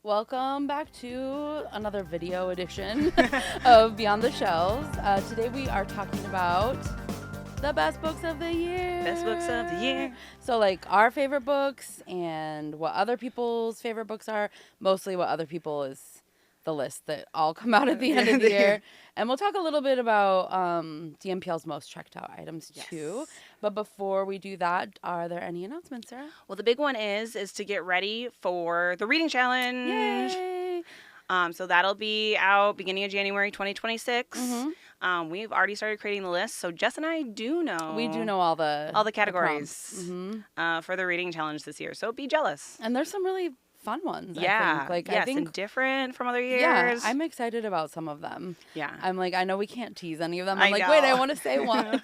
Welcome back to another video edition of Beyond the Shelves. Today we are talking about the best books of the year. Best books of the year. So like our favorite books and what other people's favorite books are. Mostly what other people is the list that all come out at the end of the year. And we'll talk a little bit about DMPL's most checked out items too. But before we do that, are there any announcements, Sarah? Well, the big one is to get ready for the reading challenge. Yay! So that'll be out beginning of January 2026. We've already started creating the list, so Jess and I do know. We do know all the categories for the reading challenge this year. So be jealous. And there's some really fun ones. Yeah. I think. I think and different from other years. Yeah, I'm excited about some of them. Yeah. I'm like, I know we can't tease any of them. I'm like, wait, I want to say one.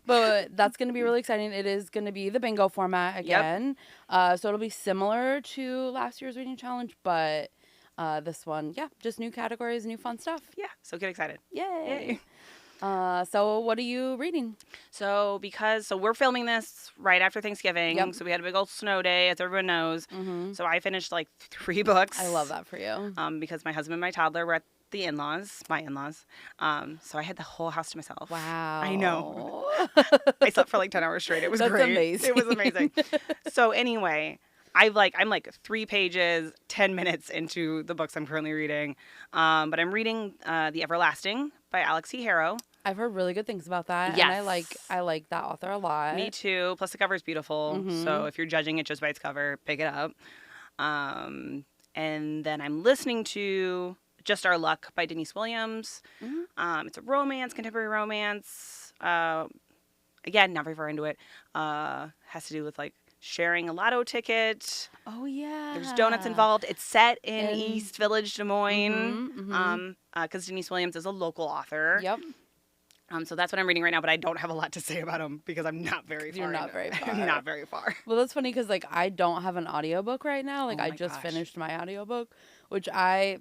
But that's going to be really exciting. It is going to be the bingo format again. So it'll be similar to last year's reading challenge, but this one, just new categories, new fun stuff. Yeah, so get excited. Yay. So what are you reading? So we're filming this right after Thanksgiving. So we had a big old snow day, as everyone knows. So I finished like 3 books. I love that for you. Because my husband and my toddler were at the my in-laws. So I had the whole house to myself. Wow. I know. I slept for like 10 hours straight. It was That's great. Amazing. It was amazing. So anyway, I'm like 3 pages, 10 minutes into the books I'm currently reading. But I'm reading The Everlasting by Alix Harrow. I've heard really good things about that. Yes. And I like that author a lot. Me too. Plus the cover is beautiful. So if you're judging it just by its cover, pick it up. And then I'm listening to Just Our Luck by Denise Williams. It's a romance, contemporary romance. Again, not very far into it. Has to do with like sharing a lotto ticket. Oh, yeah. There's donuts involved. It's set in East Village, Des Moines. Because Denise Williams is a local author. Yep. So that's what I'm reading right now, but I don't have a lot to say about him because I'm not very far. You're not very far. I'm not very far. Well, that's funny because, like, I don't have an audiobook right now. Like, I just finished my audiobook, which I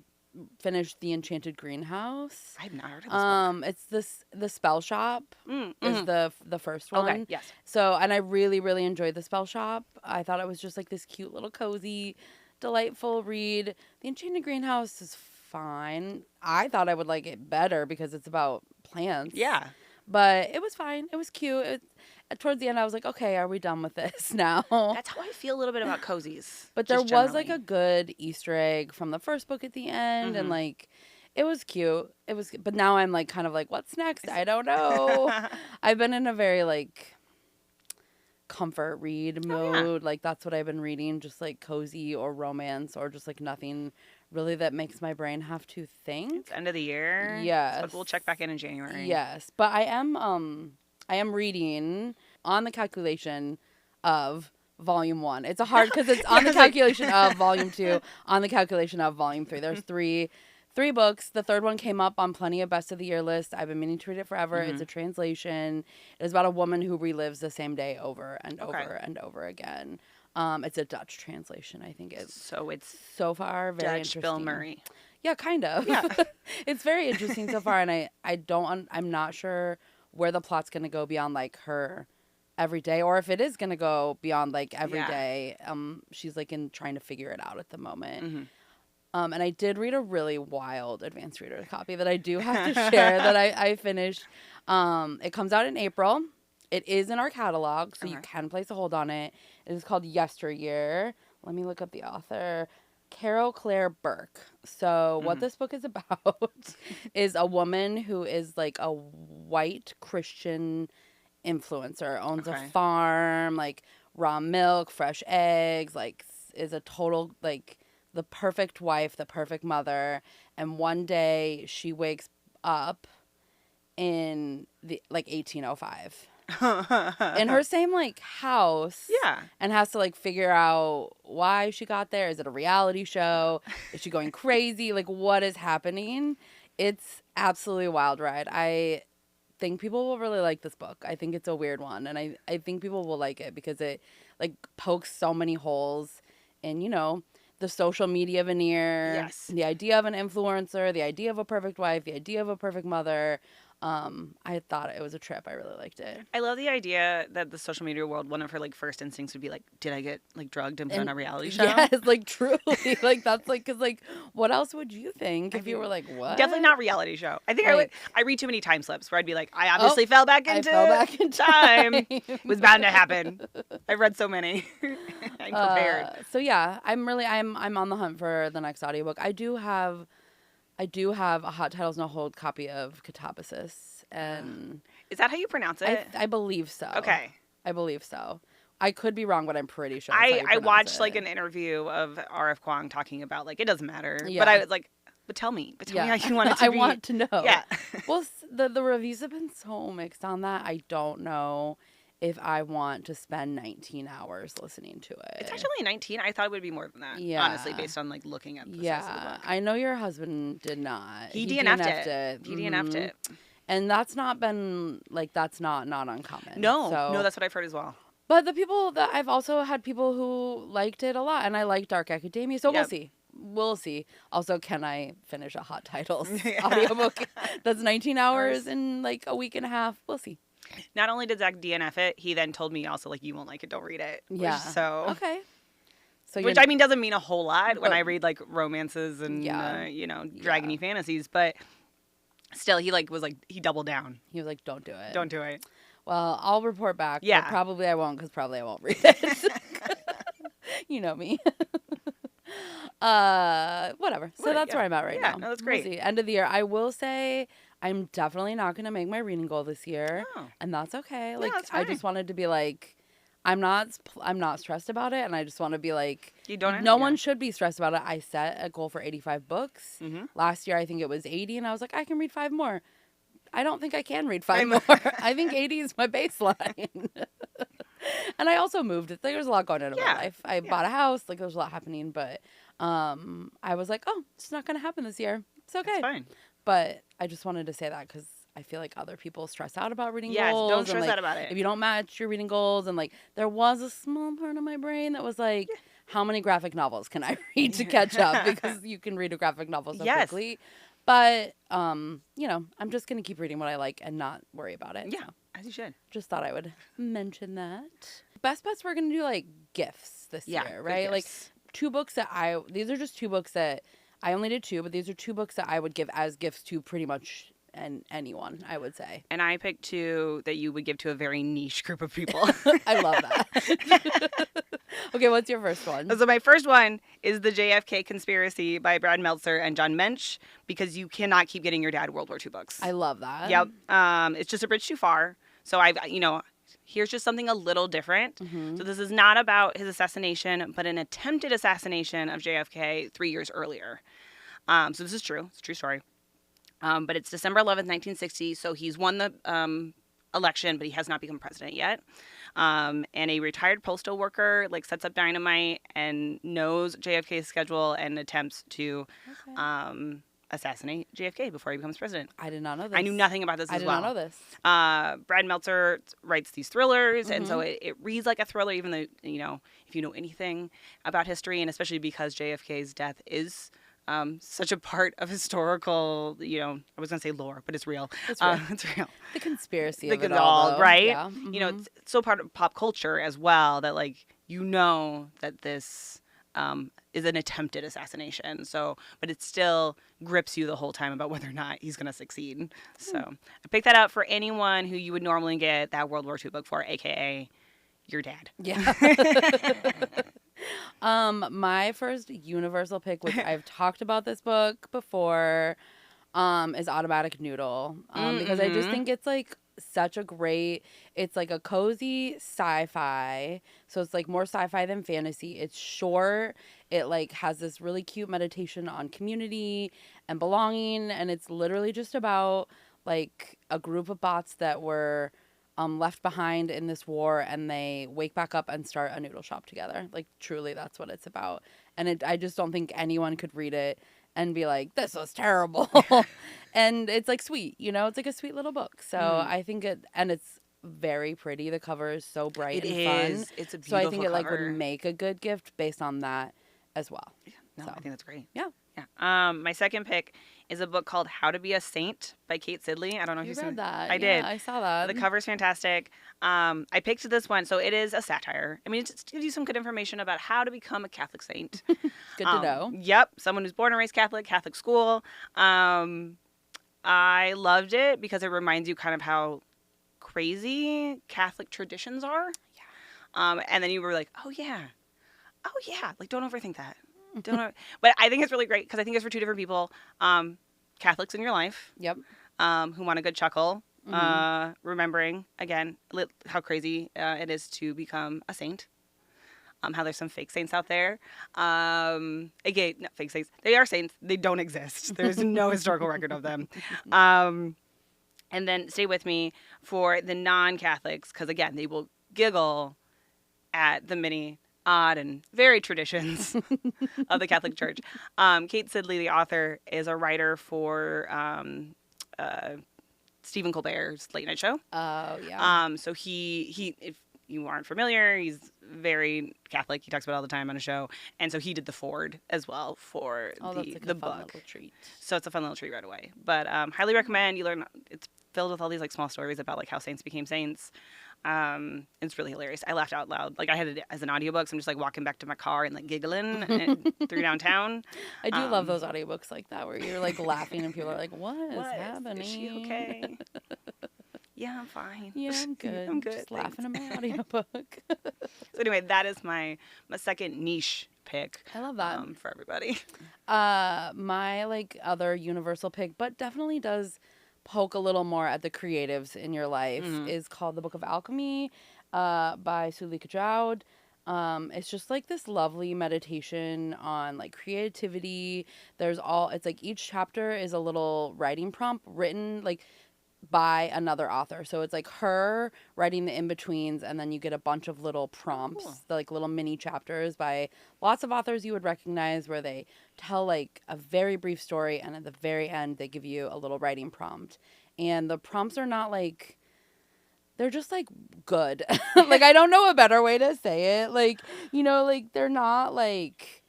finished The Enchanted Greenhouse. I have not heard of this book. It's The Spell Shop is the first one. Okay, yes. So, and I really, really enjoyed The Spell Shop. I thought it was just, like, this cute little cozy, delightful read. The Enchanted Greenhouse is fine. I thought I would like it better because it's about plants. Yeah. But it was fine. It was cute. Towards the end, I was like, okay, are we done with this now? That's how I feel a little bit about cozies. But there was like a good Easter egg from the first book at the end. And like, it was cute. But now I'm like, kind of like, what's next? I don't know. I've been in a very like comfort read mode. Like that's what I've been reading. Just like cozy or romance or just like nothing really that makes my brain have to think. It's end of the year. Yes. But we'll check back in January. Yes. But I am reading on the calculation of volume 1. It's a hard because it's on the calculation of volume 2, on the calculation of volume 3. There's three books. The third one came up on plenty of best of the year lists. I've been meaning to read it forever. It's a translation. It is about a woman who relives the same day over and over and over again. It's a Dutch translation, I think. So it's so far very Dutch interesting. Bill Murray. Yeah, kind of. Yeah. It's very interesting so far, and I'm not sure where the plot's going to go beyond like her every day, or if it is going to go beyond like every day. She's like trying to figure it out at the moment. And I did read a really wild advanced reader copy that I do have to share that I finished. It comes out in April. It is in our catalog, so you can place a hold on it. It is called Yesteryear. Let me look up the author. Caro Burke. So what this book is about is a woman who is like a white Christian influencer, owns a farm, like raw milk, fresh eggs, like is a total like the perfect wife, the perfect mother. And one day she wakes up in the like 1805. In her same like house, and has to like figure out why she got there. Is it a reality show? Is she going crazy? Like, what is happening? It's absolutely a wild ride. I think people will really like this book. I think it's a weird one, and I think people will like it because it like pokes so many holes in, you know, the social media veneer, the idea of an influencer, the idea of a perfect wife, the idea of a perfect mother. I thought it was a trip. I really liked it. I love the idea that the social media world, one of her like first instincts would be like, did I get like drugged and put on a reality show? Yes, like truly, like that's like, because like, what else would you think if you were like, what? Definitely not reality show. I think like, I read too many time slips where I'd be like, I obviously fell back into time. It was bound to happen. I've read so many. I'm prepared. So yeah, I'm on the hunt for the next audiobook. I do have a Hot Titles No Hold copy of Katabasis, and is that how you pronounce it? I believe so. Okay, I believe so. I could be wrong, but I'm pretty sure. I watched like an interview of R.F. Kuang talking about like it doesn't matter, but I was like, but tell me how you want it to be. I want to know. Yeah. Well, the reviews have been so mixed on that. I don't know if I want to spend 19 hours listening to it. It's actually 19. I thought it would be more than that. Yeah. Honestly, based on like looking at the size of the book. I know your husband did not. He DNF'd it. He DNF'd it. And that's not been like that's not uncommon. No, that's what I've heard as well. But I've also had people who liked it a lot, and I like Dark Academia, so we'll see. Also, can I finish a Hot Titles audiobook that's 19 hours in like a week and a half? We'll see. Not only did Zach DNF it, he then told me also like, you won't like it, don't read it. Yeah. So okay. So which I mean doesn't mean a whole lot when I read like romances and dragon-y fantasies, but still he doubled down. He was like, don't do it. Don't do it. Well, I'll report back. Yeah. But probably I won't, because probably I won't read it. You know me. Whatever. So that's where I'm at right now. No, that's great. We'll see. End of the year. I will say I'm definitely not going to make my reading goal this year. Oh. And that's okay. Like, that's fine. I just wanted to be like, I'm not stressed about it. And I just want to be like, no one should be stressed about it. I set a goal for 85 books. Mm-hmm. Last year, I think it was 80. And I was like, I can read 5 more. I don't think I can read 5 more. I think 80 is my baseline. And I also moved. Like, there's a lot going on in my life. I bought a house. Like, there's a lot happening. But I was like, oh, it's not going to happen this year. It's okay. It's fine. But I just wanted to say that because I feel like other people stress out about reading goals. Yes, don't stress out about it. If you don't match your reading goals. And, like, there was a small part of my brain that was like, how many graphic novels can I read to catch up? Because you can read a graphic novel so quickly. But, I'm just going to keep reading what I like and not worry about it. Yeah, so. as you should. Just thought I would mention that. Best bets, we're going to do, like, gifts this year, right? Like, 2 books these are just 2 books that, I only did 2, but these are 2 books that I would give as gifts to pretty much anyone, I would say. And I picked 2 that you would give to a very niche group of people. I love that. Okay, what's your first one? So my first one is The JFK Conspiracy by Brad Meltzer and John Mensch, because you cannot keep getting your dad World War II books. I love that. Yep. It's just a bridge too far. So here's just something a little different. Mm-hmm. So this is not about his assassination, but an attempted assassination of JFK 3 years earlier. So this is true. It's a true story. But it's December 11th, 1960. So he's won the election, but he has not become president yet. And a retired postal worker sets up dynamite and knows JFK's schedule and attempts to assassinate JFK before he becomes president. I did not know this. I knew nothing about this as well. I did not know this. Brad Meltzer writes these thrillers, mm-hmm. and so it reads like a thriller, even though, if you know anything about history, and especially because JFK's death is such a part of historical, I was going to say lore, but it's real. It's real. It's real. The conspiracy of it all, right? Yeah. Mm-hmm. It's so part of pop culture as well that, that this is an attempted assassination. So, but it still grips you the whole time about whether or not he's going to succeed. So I picked that up for anyone who you would normally get that World War II book for, a.k.a. your dad. Yeah. My first universal pick, which I've talked about this book before, is Automatic Noodle. Because I just think it's such a great, it's a cozy sci-fi. So it's more sci-fi than fantasy. It's short. It has this really cute meditation on community and belonging. And it's literally just about a group of bots that were left behind in this war, and they wake back up and start a noodle shop together. Truly, that's what it's about. And I just don't think anyone could read it and be like, this was terrible. And it's sweet, it's a sweet little book. So I think and it's very pretty. The cover is so bright and fun. It's a beautiful So I think cover. It would make a good gift based on that as well. No, So. I think that's great. Yeah. Yeah. My second pick is a book called How to Be a Saint by Kate Sidley. I don't know if you've read seen that. I did. I saw that. The cover's fantastic. I picked this one. So it is a satire. I mean, it just gives you some good information about how to become a Catholic saint. Good to know. Yep. Someone who's born and raised Catholic school. I loved it because it reminds you kind of how crazy Catholic traditions are. Yeah. And then you were like, oh yeah. Like, don't overthink that. But I think it's really great because I think it's for two different people. Catholics in your life. Yep. Who want a good chuckle. Remembering, again, how crazy it is to become a saint. How there's some fake saints out there. Again, not fake saints. They are saints. They don't exist. There's no historical record of them. And then stay with me for the non-Catholics because, again, they will giggle at the many odd and varied traditions of the Catholic Church. Kate Sidley, the author, is a writer for Stephen Colbert's Late Night Show. Oh, yeah. So he, if you aren't familiar, he's very Catholic. He talks about it all the time on a show. And so he did the foreword as well for that's like the a fun book. little treat. So it's a fun little treat right away. But highly recommend. You learn. It's filled with all these like small stories about like how saints became saints. It's really hilarious. I laughed out loud. Like I had it as an audiobook, so I'm just like walking back to my car and like giggling through downtown. I do love those audiobooks like that where you're like laughing and people are like, what is happening? Is she okay? Yeah, I'm fine. Yeah, I'm good. I'm good. Just laughing at my audiobook. So anyway, that is my second niche pick. I love that. For everybody. My like other universal pick, but definitely does poke a little more at the creatives in your life, is called The Book of Alchemy by Suleika Jaouad. It's just like this lovely meditation on like creativity. It's like each chapter is a little writing prompt written like by another author. So it's like her writing the in-betweens, and then you get a bunch of little prompts, like little mini chapters by lots of authors you would recognize where they tell like a very brief story, and at the very end they give you a little writing prompt. And the prompts are not like, they're just like good. Like I don't know a better way to say it. Like, you know, like they're not like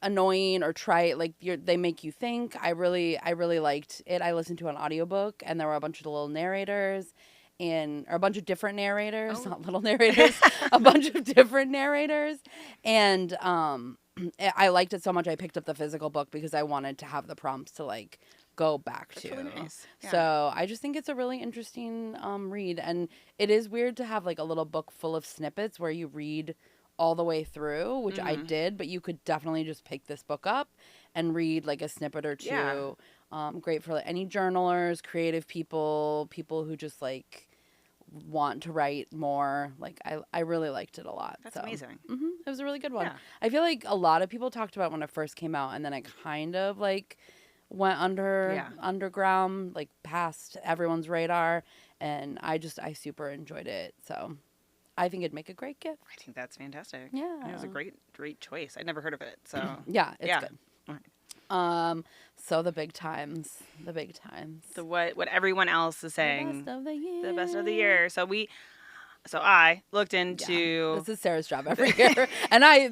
annoying or trite. Like they make you think. I really liked it. I listened to an audiobook and there were a bunch of little narrators or a bunch of different narrators, not little narrators, a bunch of different narrators. And I liked it so much I picked up the physical book because I wanted to have the prompts to like go back to. Really nice. Yeah. So I just think it's a really interesting read, and it is weird to have like a little book full of snippets where you read all the way through, which I did, but you could definitely just pick this book up and read like a snippet or two. Yeah. Great for like, any journalers, creative people who just like want to write more. Like I really liked it a lot. That's amazing. It was a really good one. Yeah. I feel like a lot of people talked about it when it first came out, and then it kind of like went underground, like past everyone's radar, and I super enjoyed it. So I think it'd make a great gift. I think that's fantastic. Yeah. It was a great choice. I'd never heard of it. So yeah, it's good. All right. So the big times. So what everyone else is saying. The best of the year. So I looked into. This is Sarah's job every year, and I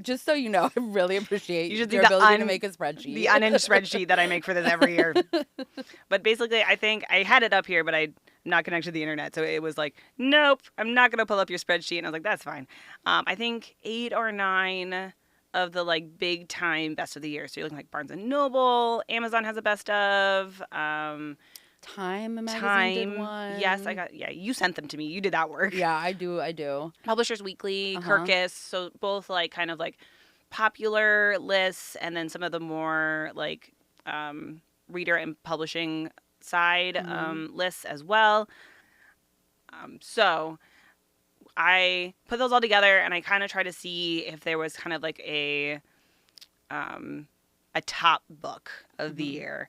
just so you know, I really appreciate your ability to make a spreadsheet. The unhinged spreadsheet that I make for this every year. But basically, I think I had it up here, but I'm not connected to the internet, so it was like, nope, I'm not gonna pull up your spreadsheet, and I was like, that's fine. I think 8 or 9 of the like big time best of the year. So you're looking like Barnes and Noble, Amazon has a best of. Time magazine did one. Yes, you sent them to me. You did that work. Yeah, I do. Publishers Weekly, Kirkus, so both like kind of like popular lists, and then some of the more like reader and publishing side lists as well. So I put those all together, and I kind of try to see if there was kind of like a top book of the year.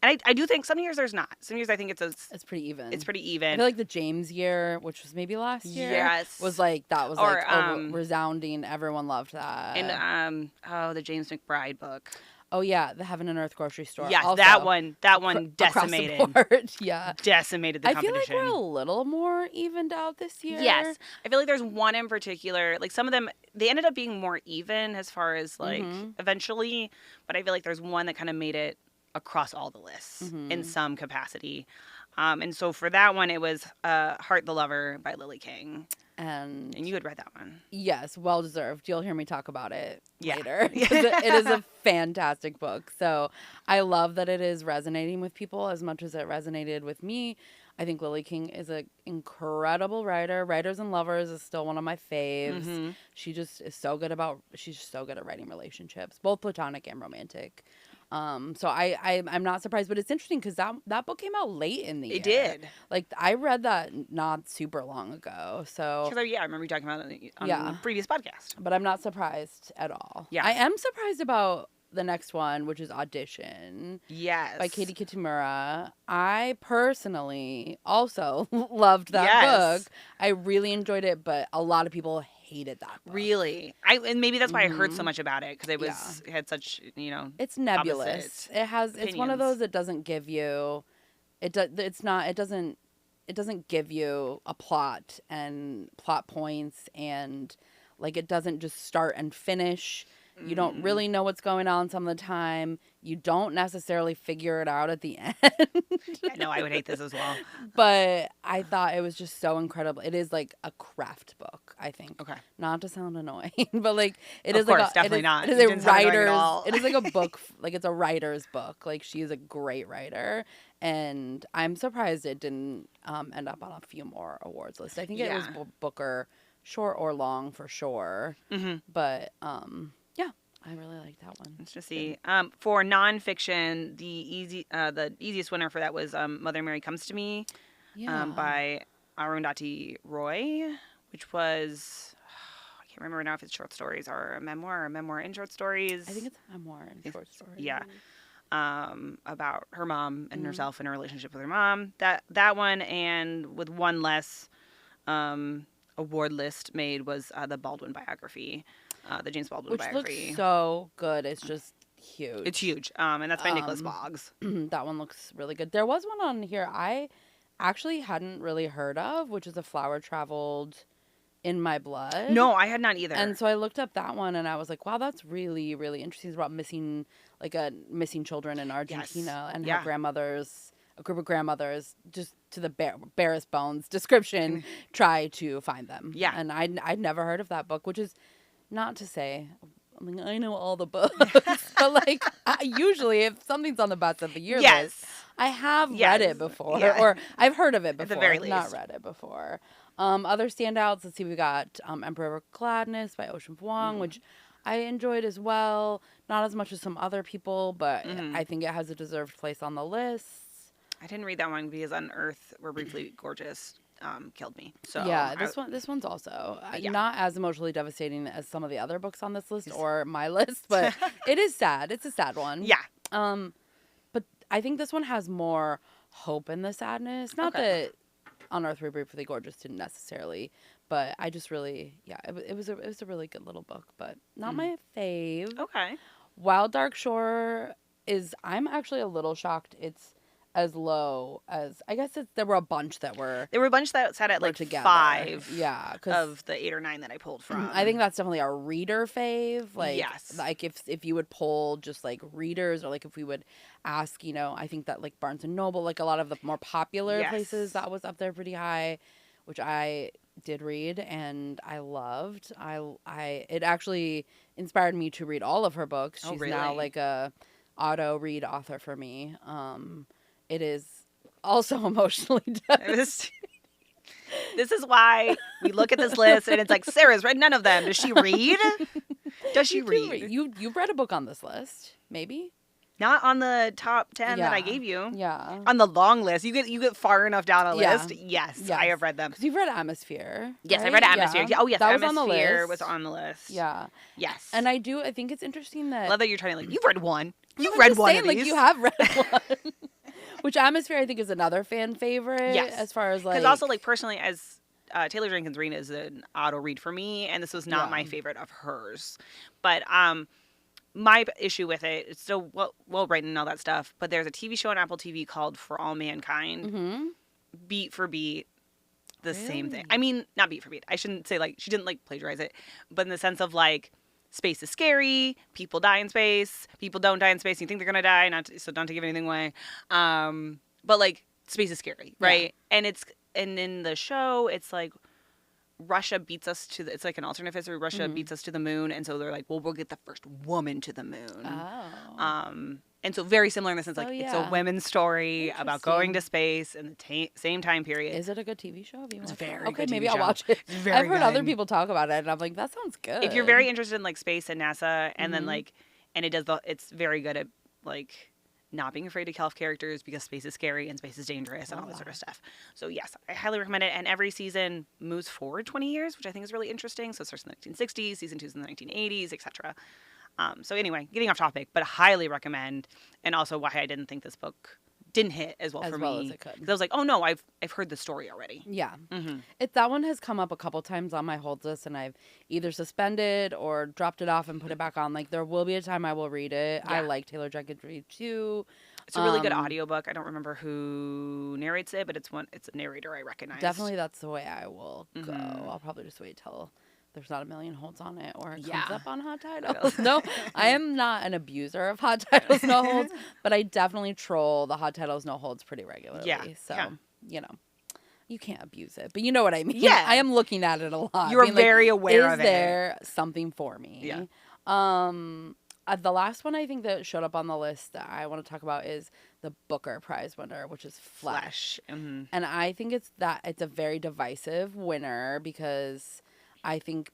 And I do think some years there's not. Some years I think it's pretty even. It's pretty even. I feel like the James year, which was maybe last year, was like resounding. Everyone loved that. And the James McBride book. Oh yeah, the Heaven and Earth grocery store. Yes, also, that one decimated. Yeah, decimated the competition. I feel like we're a little more evened out this year. Yes, I feel like there's one in particular. Like some of them, they ended up being more even as far as like eventually, but I feel like there's one that kind of made it across all the lists in some capacity. And so for that one, it was Heart the Lover by Lily King. And you had read that one. Yes, well deserved. You'll hear me talk about it later. It is a fantastic book. So I love that it is resonating with people as much as it resonated with me. I think Lily King is an incredible writer. Writers and Lovers is still one of my faves. She just is she's so good at writing relationships, both platonic and romantic. So I'm not surprised, but it's interesting because that book came out late in the year. It did. Like, I read that not super long ago. So I remember you talking about it on the previous podcast. But I'm not surprised at all. Yeah. I am surprised about the next one, which is Audition. Yes. By Katie Kitamura. I personally also loved that book. I really enjoyed it, but a lot of people hated that book. Really? And maybe that's why I heard so much about it, because it had such, it's nebulous. It's one of those that doesn't give you it doesn't give you a plot and plot points, and like it doesn't just start and finish. You don't really know what's going on some of the time. You don't necessarily figure it out at the end. No, I would hate this as well. But I thought it was just so incredible. It is like a craft book, I think. Okay. Not to sound annoying, but like it is of course, like definitely not. It is a writer's. It is like a book. Like, it's a writer's book. Like, she is a great writer, and I'm surprised it didn't end up on a few more awards lists. I think it was Booker, short or long for sure. But I really like that one. Let's just see. For nonfiction, the easiest winner for that was Mother Mary Comes to Me, by Arundhati Roy, which was, I can't remember now if it's short stories or a memoir in short stories. I think it's a memoir in short stories. Yeah. About her mom and herself and her relationship with her mom. That one, and with one less award list made, was the Baldwin biography. The James Baldwin biography. Which looks so good. It's just huge. It's huge. And that's by Nicholas Boggs. That one looks really good. There was one on here I actually hadn't really heard of, which is A Flower Traveled in My Blood. No, I had not either. And so I looked up that one, and I was like, wow, that's really, really interesting. It's about missing children in Argentina, and how a group of grandmothers, just to the barest bones description, try to find them. Yeah. And I'd never heard of that book, which is not to say, I mean, I know all the books, but like, usually if something's on the best of the year list, I have read it before, or I've heard of it before, at the very least. Not read it before. Other standouts, let's see, we got Emperor Gladness by Ocean Vuong, which I enjoyed as well. Not as much as some other people, but I think it has a deserved place on the list. I didn't read that one because On Earth We're Briefly Gorgeous killed me. So yeah, this one's also not as emotionally devastating as some of the other books on this list or my list, but it is sad. It's a sad one. Yeah. But I think this one has more hope in the sadness. Not that On Earth We're Briefly Gorgeous didn't necessarily, but I just really it was a really good little book, but not my fave. Okay. Wild Dark Shore I'm actually a little shocked it's as low as, I guess there were a bunch that sat at like together. 5 of the 8 or 9 that I pulled from. I think that's definitely our reader fave. Like, yes. Like if you would poll just like readers, or like if we would ask, I think that like Barnes and Noble, like a lot of the more popular places, that was up there pretty high, which I did read and I loved. It actually inspired me to read all of her books. She's now like a auto read author for me. It is also emotionally devastating. This is why we look at this list and it's like, Sarah's read none of them. Does she read? Does she read? You've read a book on this list, maybe? Not on the top 10 that I gave you. Yeah. On the long list. You get far enough down a list. Yes, I have read them. Because you've read Atmosphere. Yes, right? I read Atmosphere. Yeah. Oh, yes, that Atmosphere was on the list. Yeah. Yes. And I think it's interesting that... I love that you're trying to, you've read one. You've read one of these. Like, you have read one. Which Atmosphere, I think, is another fan favorite. Yes. As far as, like... Because also, like, personally, as Taylor Jenkins Reid is an auto read for me, and this was not my favorite of hers. But my issue with it, it's still well written and all that stuff, but there's a TV show on Apple TV called For All Mankind. Beat for beat. the same thing. I mean, not beat for beat. I shouldn't say like she didn't like plagiarize it, but in the sense of like space is scary. People die in space. People don't die in space. You think they're gonna die, so not to give anything away. But like space is scary, right? Yeah. And in the show, it's like Russia beats us to it's like an alternate history. Russia beats us to the moon, and so they're like, well, we'll get the first woman to the moon. Oh. And so very similar in the sense like it's a women's story about going to space in the same time period. Is it a good TV show? It's very okay, good. Maybe I'll watch it. I've heard other people talk about it, and I'm like, that sounds good. If you're very interested in like space and NASA, and then like, and it's very good at like not being afraid to kill off characters because space is scary and space is dangerous and all that sort of stuff. So yes, I highly recommend it. And every season moves forward 20 years, which I think is really interesting. So it starts in the 1960s, season 2 is in the 1980s, etc. So anyway, getting off topic, but highly recommend. And also why I didn't think this book didn't hit as well for me. As it could. Because I was like, oh no, I've heard the story already. Yeah. That one has come up a couple times on my hold list, and I've either suspended or dropped it off and put it back on. Like, there will be a time I will read it. Yeah. I like Taylor Jenkins Reid too. It's a really good audiobook. I don't remember who narrates it, but it's a narrator I recognize. Definitely that's the way I will go. I'll probably just wait till there's not a million holds on it or it comes up on hot titles. No, I am not an abuser of hot titles, no holds, but I definitely troll the hot titles, no holds pretty regularly. Yeah. So, you know, you can't abuse it, but you know what I mean. Yeah. I am looking at it a lot. You're very aware of it. Is there something for me? Yeah. The last one I think that showed up on the list that I want to talk about is the Booker Prize winner, which is Flesh. And I think it's a very divisive winner because I think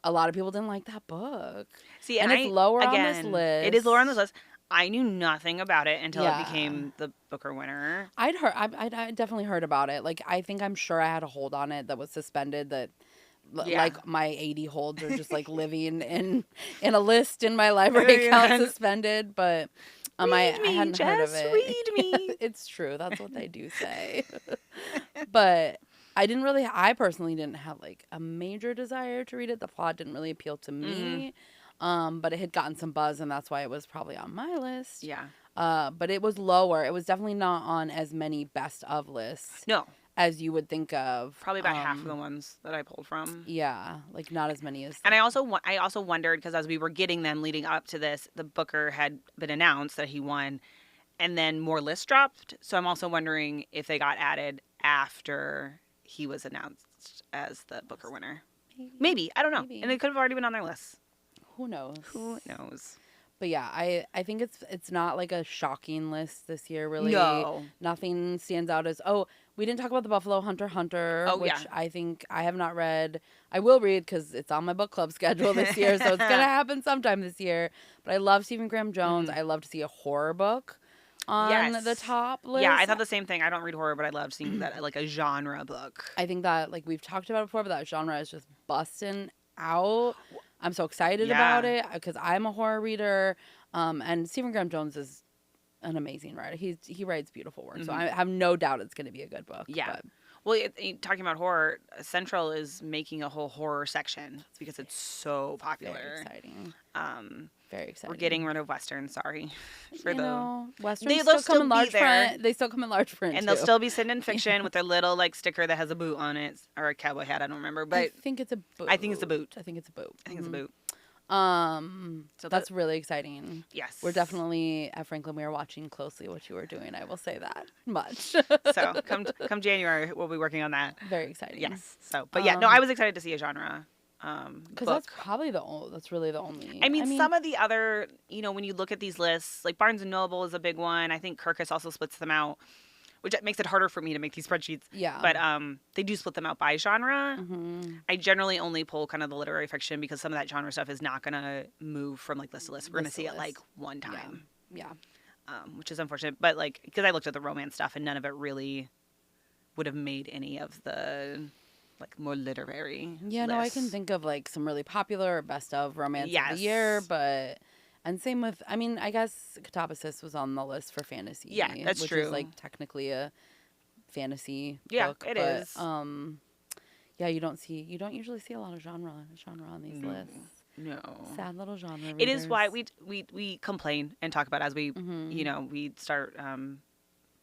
a lot of people didn't like that book. See, and it's lower on this list. It is lower on this list. I knew nothing about it until it became the Booker winner. I definitely heard about it. Like, I'm sure I had a hold on it that was suspended that, like, my 80 holds are just, like, living in a list in my library account suspended. But I hadn't heard of it. Read me. It's true. That's what they do say. But I personally didn't have like a major desire to read it. The plot didn't really appeal to me. But it had gotten some buzz, and that's why it was probably on my list. Yeah. But it was lower. It was definitely not on as many best of lists. No. As you would think of. Probably about half of the ones that I pulled from. Yeah. Like not as many as. And I also wondered, because as we were getting them leading up to this, the Booker had been announced that he won, and then more lists dropped. So I'm also wondering if they got added after he was announced as the Booker winner. Maybe. I don't know. Maybe. And they could have already been on their list. Who knows? Who knows? But yeah, I think it's not like a shocking list this year, really. No. Nothing stands out as, we didn't talk about the Buffalo Hunter, which I think I have not read. I will read because it's on my book club schedule this year, so it's going to happen sometime this year. But I love Stephen Graham Jones. I love to see a horror book on the top list. Yeah, I thought the same thing. I don't read horror, but I love seeing that, like, a genre book. I think that, like, we've talked about it before, but that genre is just busting out. I'm so excited about it because I'm a horror reader, and Stephen Graham Jones is an amazing writer. He writes beautiful work, so I have no doubt it's going to be a good book. Yeah. But. Well, talking about horror, Central is making a whole horror section because it's so popular. Very exciting. Very exciting. We're getting rid of Western. Sorry, Westerns still come in large print. They still come in large print, and they'll still be sitting in fiction with their little like sticker that has a boot on it or a cowboy hat. I don't remember, but I think it's a boot. I think it's a boot. So that's really exciting. Yes. We're definitely at Franklin. We are watching closely what you are doing. I will say that much. So come January, we'll be working on that. Very exciting. Yes. So, but yeah, no, I was excited to see a genre. Because that's probably that's really the only. I mean, some of the other, when you look at these lists, like Barnes and Noble is a big one. I think Kirkus also splits them out, which makes it harder for me to make these spreadsheets. Yeah. But they do split them out by genre. I generally only pull kind of the literary fiction because some of that genre stuff is not going to move from like list to list. We're going to see it like one time. Yeah. Which is unfortunate. But like, because I looked at the romance stuff and none of it really would have made any of the like more literary lists. No, I can think of like some really popular or best of romance of the year, but. And same with, I guess Katabasis was on the list for fantasy. Yeah, that's which true. Which is like technically a fantasy book. It is. You don't usually see a lot of genre on these lists. No. Sad little genre readers. It is why we complain and talk about as we, we start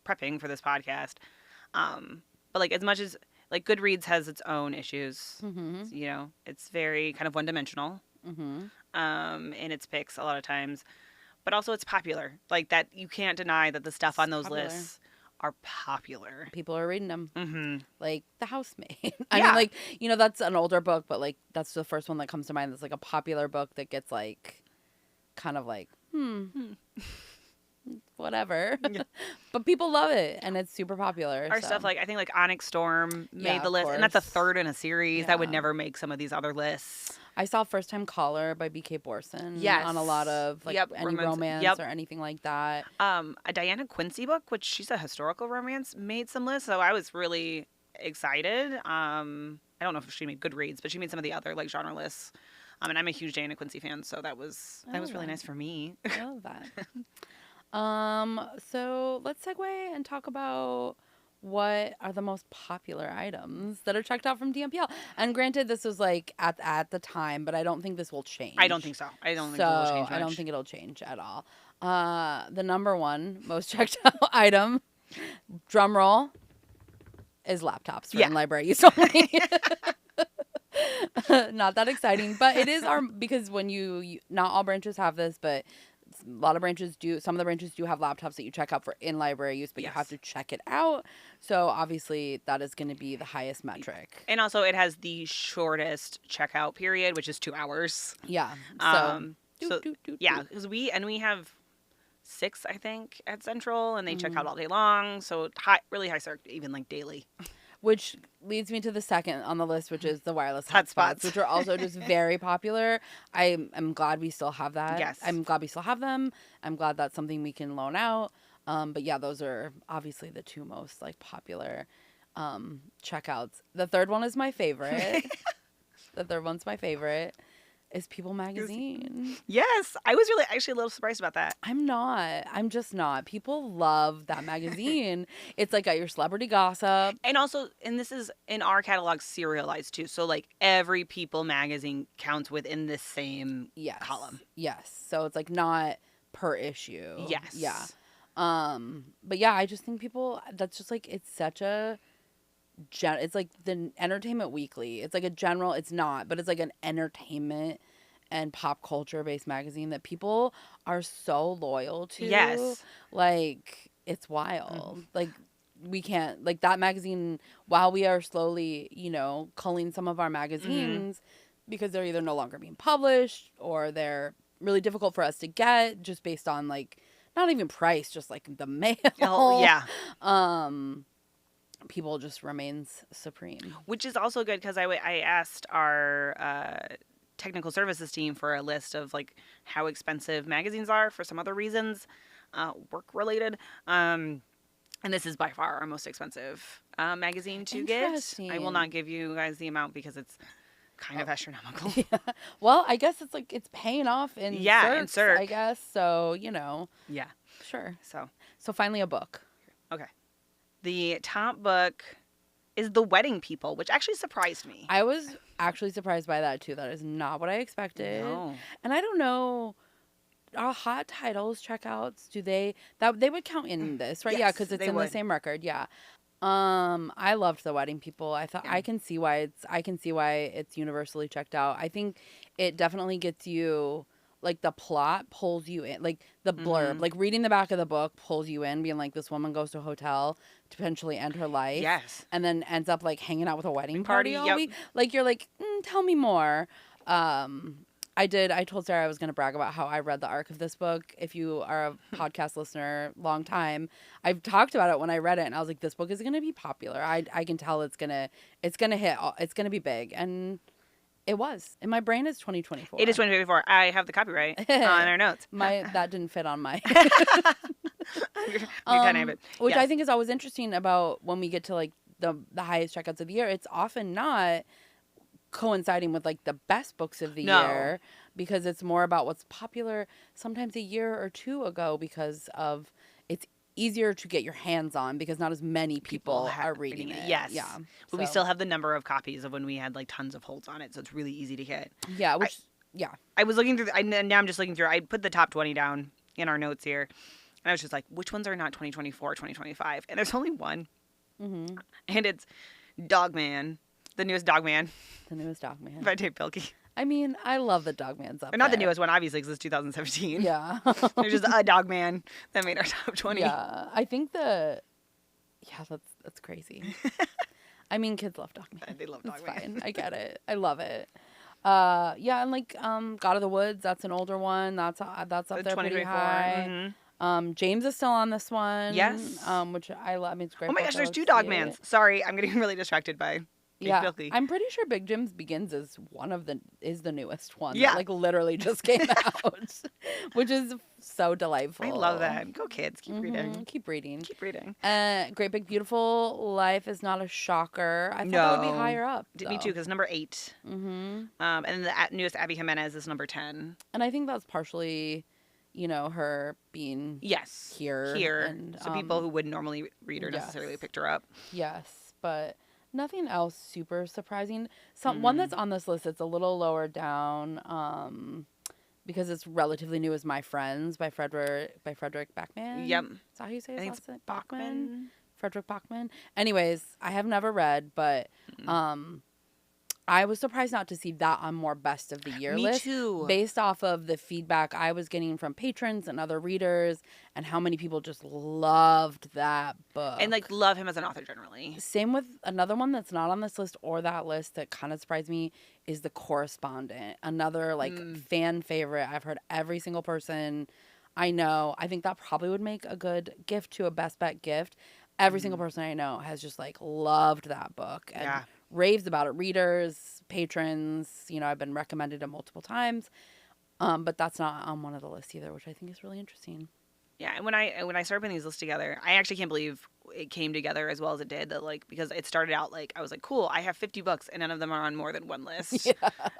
prepping for this podcast. But like as much as like Goodreads has its own issues. Mm-hmm. You know, it's very kind of one-dimensional in its picks a lot of times. But also it's popular. Like that, you can't deny that the stuff on those lists are popular. People are reading them. Mm-hmm. Like The Housemaid. I mean, like, you know, that's an older book, but like that's the first one that comes to mind. That's like a popular book that gets like kind of like, whatever. Yeah. But people love it, and it's super popular. Our stuff, like I think like Onyx Storm made the list, and that's a third in a series that would never make some of these other lists. I saw First Time Caller by B.K. Borson on a lot of like any romance or anything like that. A Diana Quincy book, which she's a historical romance, made some lists, so I was really excited. I don't know if she made Goodreads, but she made some of the other like genre lists. And I'm a huge Diana Quincy fan, so that was really nice for me. I love that. So let's segue and talk about what are the most popular items that are checked out from DMPL. And granted, this was like at the time, but I don't think this will change. I don't think so. I don't think it will change much. I don't think it'll change at all. The number one most checked out item, drum roll, is laptops for in-library use only. Not that exciting, but it is because when you not all branches have this, but a lot of branches do. Some of the branches do have laptops that you check out for in-library use, but you have to check it out. So obviously that is going to be the highest metric. And also it has the shortest checkout period, which is 2 hours. Yeah. Because we have 6, I think, at Central, and they check out all day long. So really high start, even like daily. Which leads me to the second on the list, which is the wireless hotspots, which are also just very popular. I'm glad we still have that. Yes. I'm glad we still have them. I'm glad that's something we can loan out. But yeah, those are obviously the two most like popular checkouts. The third one is my favorite. The third one's my favorite. Is People Magazine. Yes. I was really actually a little surprised about that. I'm not. I'm just not. People love that magazine. It's like got your celebrity gossip. And also, and this is in our catalog serialized too. So like every People magazine counts within this same column. Yes. So it's like not per issue. Yes. Yeah. But yeah, I just think that's just like, it's such a it's like the Entertainment Weekly. It's like a general, it's not, but it's like an entertainment and pop culture based magazine that people are so loyal to. Yes. Like, it's wild. Like, we can't, like, that magazine, while we are slowly, you know, culling some of our magazines because they're either no longer being published or they're really difficult for us to get just based on, like, not even price, just like the mail. Oh, yeah. People just remains supreme. Which is also good because I asked our technical services team for a list of like how expensive magazines are for some other reasons, work related. And this is by far our most expensive magazine to get. I will not give you guys the amount because it's kind of astronomical. Yeah. Well, I guess it's like it's paying off in Cirque, I guess. So, you know. Yeah. Sure. So finally a book. Okay. The top book is The Wedding People, which actually surprised me. I was actually surprised by that, too. That is not what I expected. No. And I don't know, are hot titles checkouts, they would count in this, right? Yes, yeah, because it's in the same record, yeah. I loved The Wedding People. I thought I can see why it's universally checked out. I think it definitely gets you, like, the plot pulls you in, like the blurb, like reading the back of the book pulls you in, being like, this woman goes to a hotel to potentially end her life. Yes. And then ends up like hanging out with a wedding party all week. Like, you're like, tell me more. I told Sarah I was going to brag about how I read the arc of this book. If you are a podcast listener, long time, I've talked about it when I read it, and I was like, this book is going to be popular. I can tell it's going to hit, it's going to be big. And it was. In my brain, it's 2024. It is 2024. I have the copyright on our notes. That didn't fit on my... Which I think is always interesting about when we get to like the highest checkouts of the year. It's often not coinciding with like the best books of the year because it's more about what's popular sometimes a year or two ago because of it's easier to get your hands on because not as many people are reading it. Yes. Yeah. But we still have the number of copies of when we had like tons of holds on it, so it's really easy to get. Yeah, I was looking through now I'm just looking through. I put the top 20 down in our notes here. And I was just like, which ones are not 2024, 2025? And there's only one. And it's Dogman. The newest Dogman. The newest Dogman. By Dave Pilkey. I mean, I love the Dogman's up Or not there. the newest one, obviously, because it's 2017. Yeah. There's just a Dogman that made our top 20. Yeah. I think that's crazy. I mean, kids love Dogman. They love It's Dogman. fine. I get it. I love it. Yeah, and like God of the Woods, that's an older one. That's up there pretty high. Mm-hmm. James is still on this one. Yes. Which I love. I mean, it's great. Oh my gosh, there's 2 Dogmans. Sorry, I'm getting really distracted by Dave Pilkey. I'm pretty sure Big Jim's Begins is the newest one. Yeah. That, like literally just came out, which is so delightful. I love that. Go kids, keep reading. Keep reading. Keep reading. Great Big Beautiful Life is not a shocker. I thought that would be higher up. Me too, because number 8. Mm-hmm. And then the newest Abby Jimenez is number 10. And I think that's partially, her being here. And, so people who wouldn't normally read her necessarily picked her up. Yes, but nothing else super surprising. One that's on this list that's a little lower down, because it's relatively new, is My Friends by Frederick Backman. Yep. Is that how you say his last name? Bachman. Frederick Bachman. Anyways, I have never read, but I was surprised not to see that on more best of the year list. Me too. Based off of the feedback I was getting from patrons and other readers, and how many people just loved that book. And like love him as an author generally. Same with another one that's not on this list or that list that kind of surprised me is The Correspondent. Another fan favorite. I've heard every single person I know. I think that probably would make a good gift to a best bet gift. Every single person I know has just loved that book and raves about it. Readers, patrons, I've been recommended it multiple times. But that's not on one of the lists either, which I think is really interesting. Yeah, and when I started putting these lists together, I actually can't believe it came together as well as it did. That because it started out I was like, cool, I have 50 books and none of them are on more than one list. Yeah.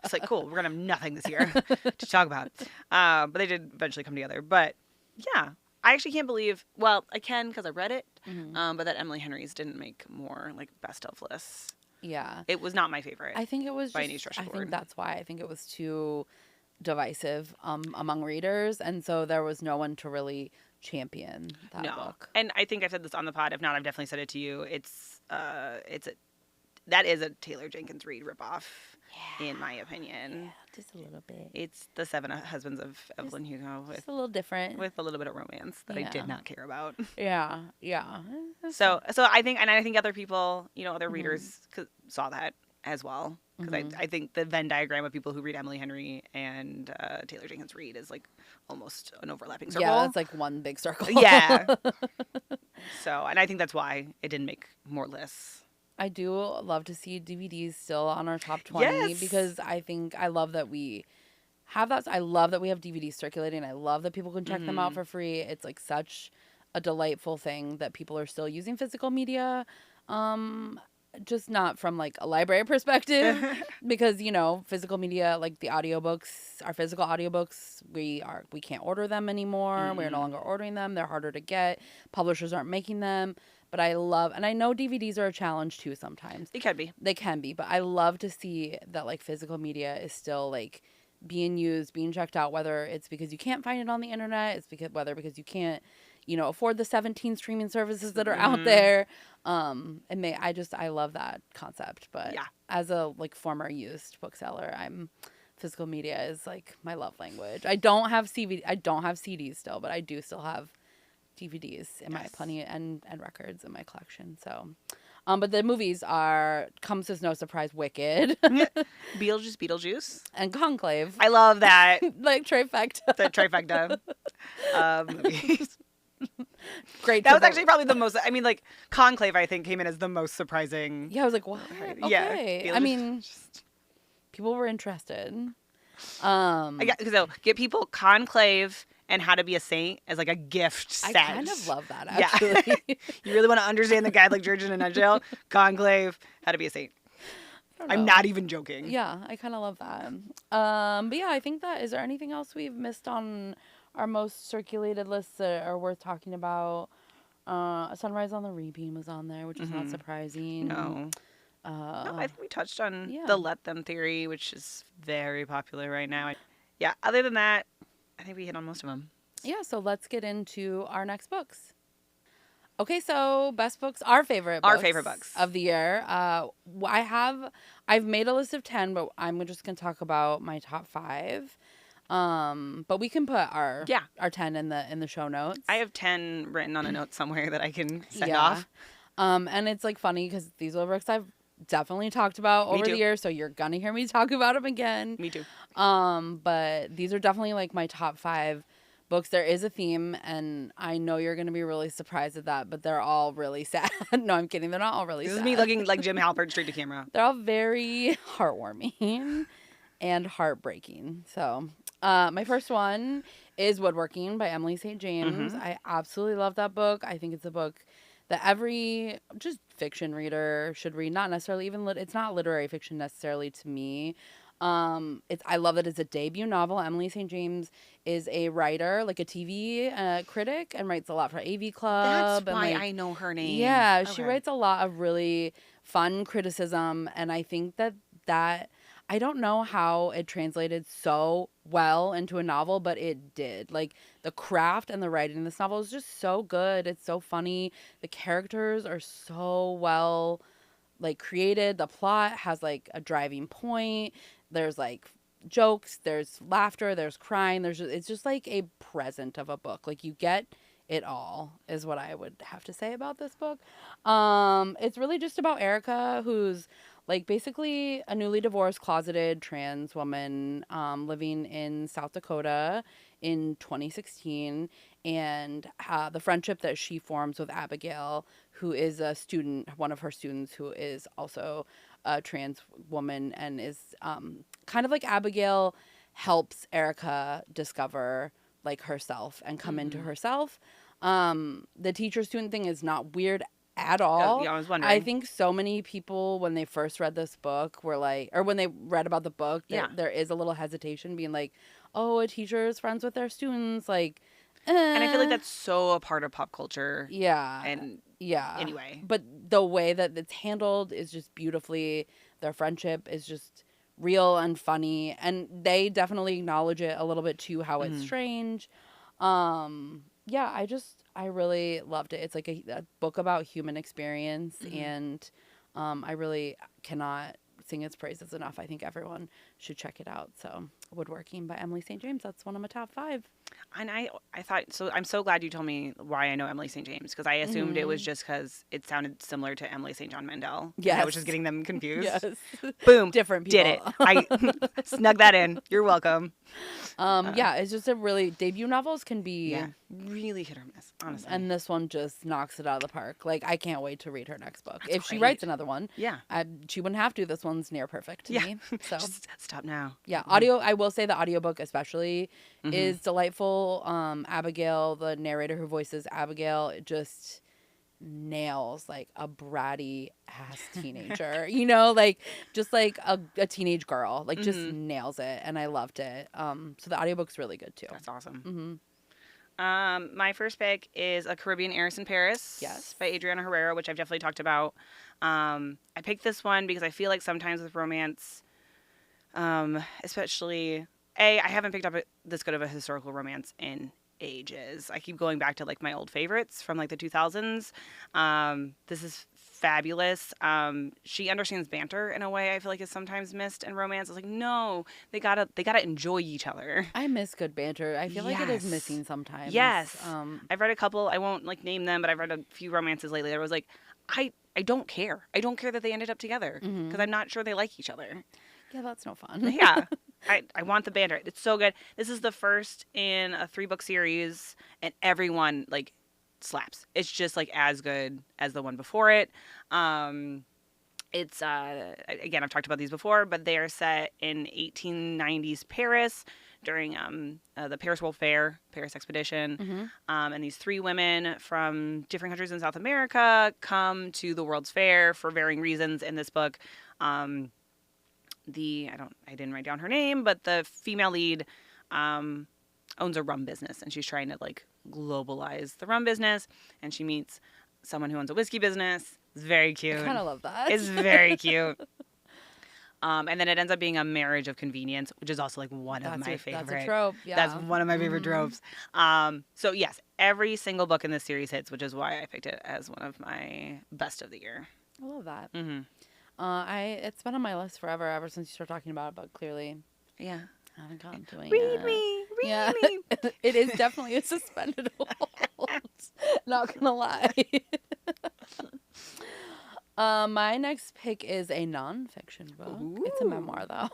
It's cool, we're gonna have nothing this year to talk about. But they did eventually come together. But yeah, I actually can't believe. Well, I can because I read it. Mm-hmm. But that Emily Henry's didn't make more best of lists. Yeah, it was not my favorite. I think it was by any stretch of the word. I think that's why. I think it was too divisive among readers, and so there was no one to really champion that book. And I think I've said this on the pod. If not, I've definitely said it to you. That is a Taylor Jenkins Reid ripoff, in my opinion. Yeah, just a little bit. It's the 7 Husbands of Evelyn Hugo. It's a little different. With a little bit of romance that I did not care about. Yeah. So I think other people, other readers saw that as well. Because I think the Venn diagram of people who read Emily Henry and Taylor Jenkins Reid is almost an overlapping circle. Yeah, it's one big circle. Yeah. So, and I think that's why it didn't make more lists. I do love to see DVDs still on our top 20 because I love that we have that. I love that we have DVDs circulating. I love that people can check them out for free. It's such a delightful thing that people are still using physical media. Just not from a library perspective because, physical media, the audiobooks, our physical audiobooks, we can't order them anymore. Mm-hmm. We're no longer ordering them. They're harder to get. Publishers aren't making them. But I love, and I know DVDs are a challenge too sometimes. They can be, but I love to see that physical media is still being used, being checked out, whether it's because you can't find it on the internet, it's because you can't, afford the 17 streaming services that are out there. I love that concept. But as a former used bookseller, physical media is my love language. I don't have CDs still, but I do still have DVDs in my plenty and records in my collection. So, but the movies comes as no surprise, Wicked, Beetlejuice, and Conclave. I love that. Trifecta. The trifecta movies. Great. That was actually probably the most. Conclave I think came in as the most surprising. Yeah, I was like, what? Okay. Yeah, people were interested. So get people Conclave and How to Be a Saint as a gift set. I kind of love that, actually. Yeah. You really want to understand the Catholic Church in a nutshell? Conclave, How to Be a Saint. I'm not even joking. Yeah, I kind of love that. But yeah, I think is there anything else we've missed on our most circulated lists that are worth talking about? Sunrise on the Reaping was on there, which is not surprising. No, I think we touched on the Let Them theory, which is very popular right now. Yeah, other than that, I think we hit on most of them. Yeah, so let's get into our next books. Okay, so best books, our favorite books of the year. I've made a list of 10, but I'm just gonna talk about my top 5. But we can put our 10 in the show notes. I have 10 written on a note somewhere that I can send off. And it's like funny because these are books I've definitely talked about over the years, so you're gonna hear me talk about them again. Me too. But these are definitely like my top 5 books. There is a theme, and I know you're gonna be really surprised at that, but they're all really sad. No, I'm kidding. They're not all really sad. This is me looking like Jim Halpert straight to camera. They're all very heartwarming and heartbreaking. So, my first one is Woodworking by Emily St. James. I absolutely love that book. I think it's a book that every just fiction reader should read. Not necessarily even it's not literary fiction necessarily to me. I love that it's a debut novel. Emily St. James is a writer, like a TV critic, and writes a lot for AV Club. That's why I know her name. Yeah, she writes a lot of really fun criticism, and I think that I don't know how it translated so well into a novel, but it did. Like, the craft and the writing in this novel is just so good. It's so funny. The characters are so well, like, created. The plot has, like, a driving point. There's, like, jokes. There's laughter. There's crying. It's just, like, a present of a book. Like, you get it all is what I would have to say about this book. It's really just about Erica, who's like basically a newly divorced closeted trans woman living in South Dakota in 2016, and the friendship that she forms with Abigail, who is a student, one of her students, who is also a trans woman, and is kind of like Abigail helps Erica discover like herself and come into herself. The teacher student thing is not weird at all. Yeah, I was wondering. I think so many people, when they first read this book, were like, or when they read about the book, there is a little hesitation being like, oh, a teacher is friends with their students. Like, And I feel like that's so a part of pop culture. Yeah. And anyway. But the way that it's handled is just beautifully, their friendship is just real and funny. And they definitely acknowledge it a little bit too, how it's strange. I really loved it. It's like a book about human experience, and I really cannot sing its praises enough. I think everyone should check it out. So, Woodworking by Emily St. James, that's one of my top 5. And I thought, so I'm so glad you told me why I know Emily St. James, because I assumed it was just because it sounded similar to Emily St. John Mandel. Yes. I was just getting them confused. Yes. Boom. Different people. Did it. I snuck that in. You're welcome. It's just a really, debut novels can be really hit or miss, honestly. And this one just knocks it out of the park. Like, I can't wait to read her next book. If she writes another one, she wouldn't have to. This one's near perfect to me. So just stop now. Yeah, audio. I will say the audiobook especially is delightful. Abigail, the narrator who voices Abigail, it just nails like a bratty ass teenager. You know, like just like a teenage girl. Like just nails it, and I loved it. So the audiobook's really good too. That's awesome. My first pick is A Caribbean Heiress in Paris. Yes. By Adriana Herrera, which I've definitely talked about. I picked this one because I feel like sometimes with romance, especially, I haven't picked up this good of a historical romance in ages. I keep going back to like my old favorites from like the 2000s. This is fabulous. She understands banter in a way I feel like is sometimes missed in romance. It's like, no, they gotta enjoy each other. I miss good banter. I feel like it is missing sometimes. Yes. I've read a couple, I won't like name them, but I've read a few romances lately that was like, I don't care. I don't care that they ended up together because I'm not sure they like each other. Yeah, that's no fun. Yeah. I want the banter. It's so good. This is the first in a 3-book series, and everyone like slaps. It's just like as good as the one before it. It's again, I've talked about these before, but they are set in 1890s Paris during the Paris World Fair, Paris Expedition. And these 3 women from different countries in South America come to the World's Fair for varying reasons in this book. I didn't write down her name, but the female lead owns a rum business, and she's trying to like globalize the rum business, and she meets someone who owns a whiskey business. It's very cute. I kind of love that. It's very cute. And then it ends up being a marriage of convenience, which is also like one of my favorite. That's a trope. Yeah. That's one of my favorite tropes. So yes, every single book in this series hits, which is why I picked it as one of my best of the year. I love that. It's been on my list forever, ever since you started talking about it, but clearly, I haven't gotten to it Read me. It is definitely a suspended hold. Not gonna lie. My next pick is a nonfiction book. Ooh. It's a memoir, though,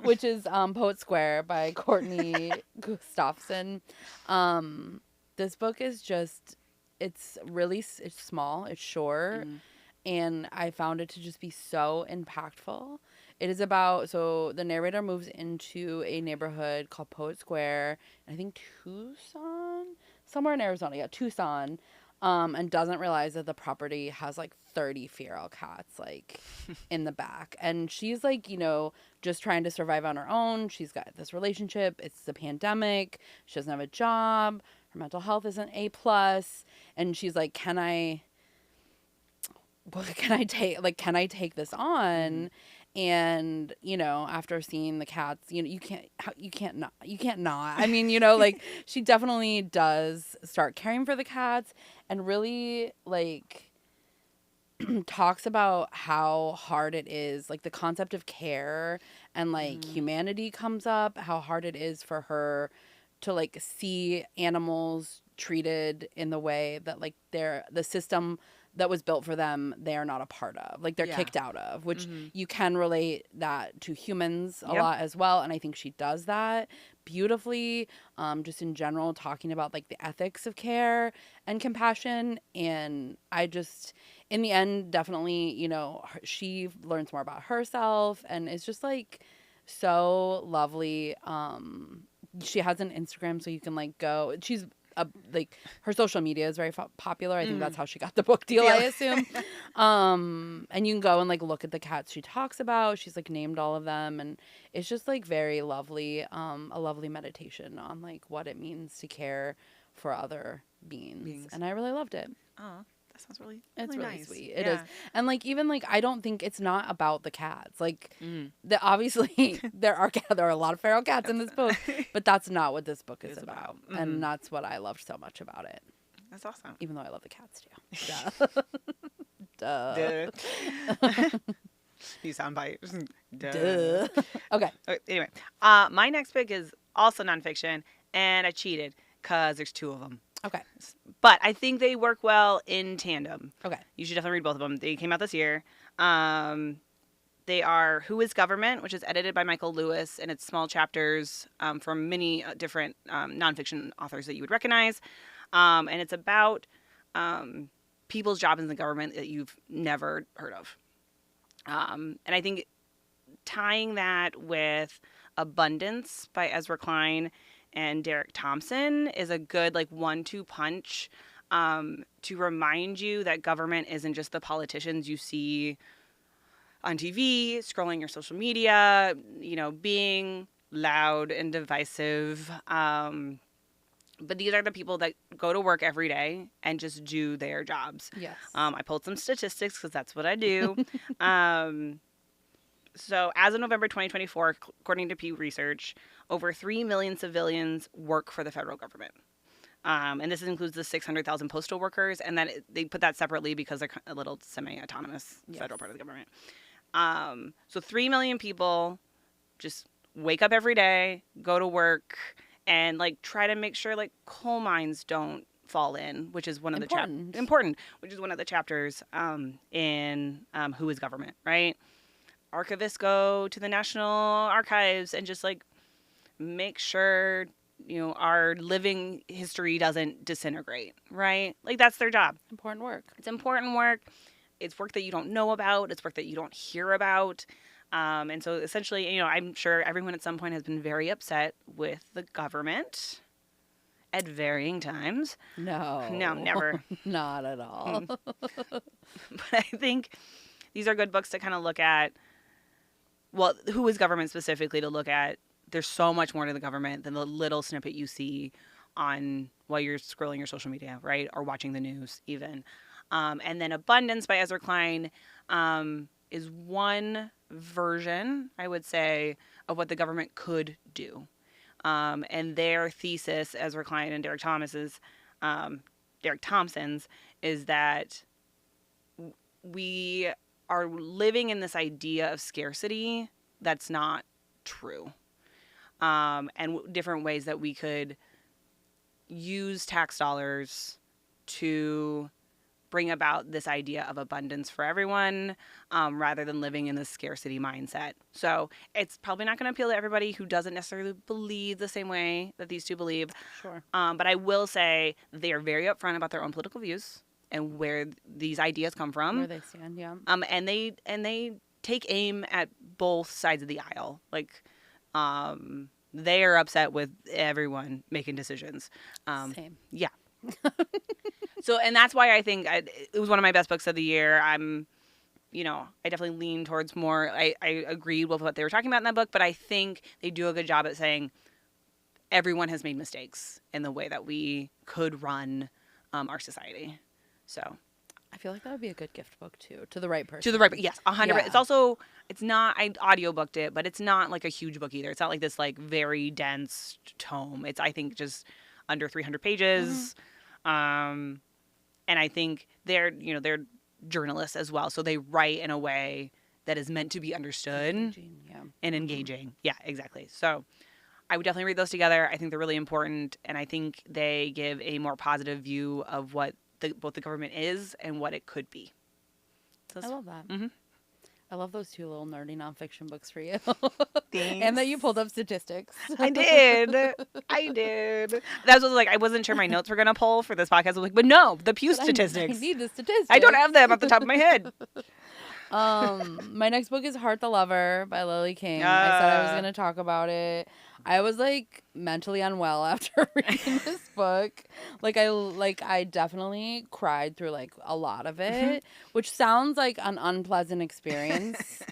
which is Poet Square by Courtney Gustafson. This book is it's small, it's short, and I found it to just be so impactful. It is about, so the narrator moves into a neighborhood called Poet Square, I think Tucson? Somewhere in Arizona, Tucson. And doesn't realize that the property has like 30 feral cats like in the back. And she's like, just trying to survive on her own. She's got this relationship. It's the pandemic. She doesn't have a job. Her mental health isn't A+. And she's like, can I take this on? And, after seeing the cats, you can't not. I mean, like she definitely does start caring for the cats and really like talks about how hard it is, like the concept of care and like humanity comes up, how hard it is for her to like see animals treated in the way that like the system that was built for them, they are not a part of. Like, they're kicked out of, which you can relate that to humans a lot as well. And I think she does that beautifully, just in general, talking about, like, the ethics of care and compassion. And I just, in the end, definitely, she learns more about herself. And it's just, like, so lovely. She has an Instagram, so you can, like, go. She's like her social media is very popular. I think that's how she got the book deal, I assume. And you can go and like look at the cats she talks about. She's like named all of them, and it's just like very lovely, a lovely meditation on like what it means to care for other beings. And I really loved it. Oh, that sounds really it's really nice. Sweet. It is. And like even like I don't think it's not about the cats. Like obviously there are a lot of feral cats in this book, but that's not what this book is about. And that's what I loved so much about it. That's awesome. Even though I love the cats too. Duh. Duh. You sound bite. Duh. Okay. Anyway, my next pick is also nonfiction, and I cheated because there's two of them. Okay. But I think they work well in tandem. Okay. You should definitely read both of them. They came out this year. They are Who is Government, which is edited by Michael Lewis, and it's small chapters from many different nonfiction authors that you would recognize. And it's about people's jobs in the government that you've never heard of. And I think tying that with Abundance by Ezra Klein and Derek Thompson is a good like 1-2 punch to remind you that government isn't just the politicians you see on TV, scrolling your social media, being loud and divisive. But these are the people that go to work every day and just do their jobs. Yes. I pulled some statistics because that's what I do. So as of November 2024, according to Pew Research, over 3 million civilians work for the federal government. And this includes the 600,000 postal workers, and that they put that separately because they're a little semi-autonomous federal part of the government. So 3 million people just wake up every day, go to work, and like try to make sure like coal mines don't fall in, which is one of which is one of the chapters in Who is Government, right? Archivists go to the National Archives and just like make sure our living history doesn't disintegrate, right? Like that's their job. Important work. It's important work. It's work that you don't know about. It's work that you don't hear about. And so essentially, I'm sure everyone at some point has been very upset with the government at varying times. No, never. Not at all. But I think these are good books to kind of look at. Well, Who is Government specifically to look at. There's so much more to the government than the little snippet you see on while you're scrolling your social media, right? Or watching the news even. And then Abundance by Ezra Klein is one version, I would say, of what the government could do. And their thesis, Ezra Klein and Derek Thompson's, is that we are living in this idea of scarcity that's not true. And different ways that we could use tax dollars to bring about this idea of abundance for everyone, rather than living in this scarcity mindset. So it's probably not going to appeal to everybody who doesn't necessarily believe the same way that these two believe. Sure. But I will say they are very upfront about their own political views and where these ideas come from. Where they stand, yeah. And they take aim at both sides of the aisle. Like, they are upset with everyone making decisions. Same. Yeah. So, and that's why I think it was one of my best books of the year. I definitely lean towards more. I agreed with what they were talking about in that book, but I think they do a good job at saying everyone has made mistakes in the way that we could run our society. So I feel like that would be a good gift book too, to the right person. To the right, yes, 100%. Yeah. It's also, it's not, I audiobooked it, but it's not like a huge book either. It's not like this like very dense tome. It's, I think, just under 300 pages. Mm-hmm. And I think they're journalists as well, so they write in a way that is meant to be understood and engaging. Yeah, exactly. So I would definitely read those together. I think they're really important, and I think they give a more positive view of what both the government is and what it could be. So I love that. Mm-hmm. I love those two little nerdy nonfiction books for you. Thanks. And that you pulled up statistics. I did. That was like, I wasn't sure my notes were going to pull for this podcast. I was like, but no, the Pew statistics. I need the statistics. I don't have them off the top of my head. My next book is Heart the Lover by Lily King. I said I was going to talk about it. I was like mentally unwell after reading this book. I definitely cried through like a lot of it, which sounds like an unpleasant experience,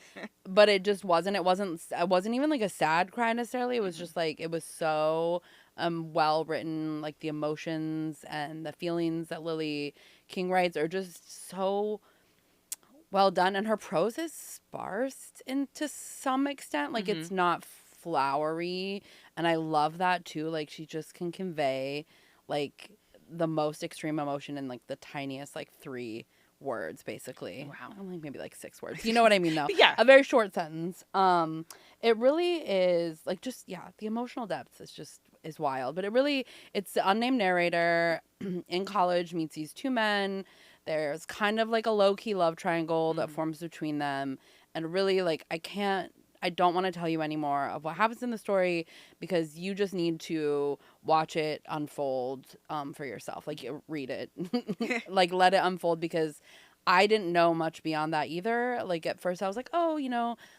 but it just wasn't. It wasn't even like a sad cry necessarily. It was just like, it was so well written. Like the emotions and the feelings that Lily King writes are just so well done, and her prose is sparse to some extent. Like it's not flowery, and I love that too. Like she just can convey like the most extreme emotion in like the tiniest like 3 words basically. Wow. I'm like maybe like 6 words. You know what I mean though? Yeah. A very short sentence. It really is like just the emotional depth is wild. But it's the unnamed narrator in college meets these 2 men. There's kind of like a low-key love triangle that forms between them. And really, like, I don't want to tell you any more of what happens in the story because you just need to watch it unfold for yourself. Like, read it. Like, let it unfold, because I didn't know much beyond that either. Like, at first I was like, oh,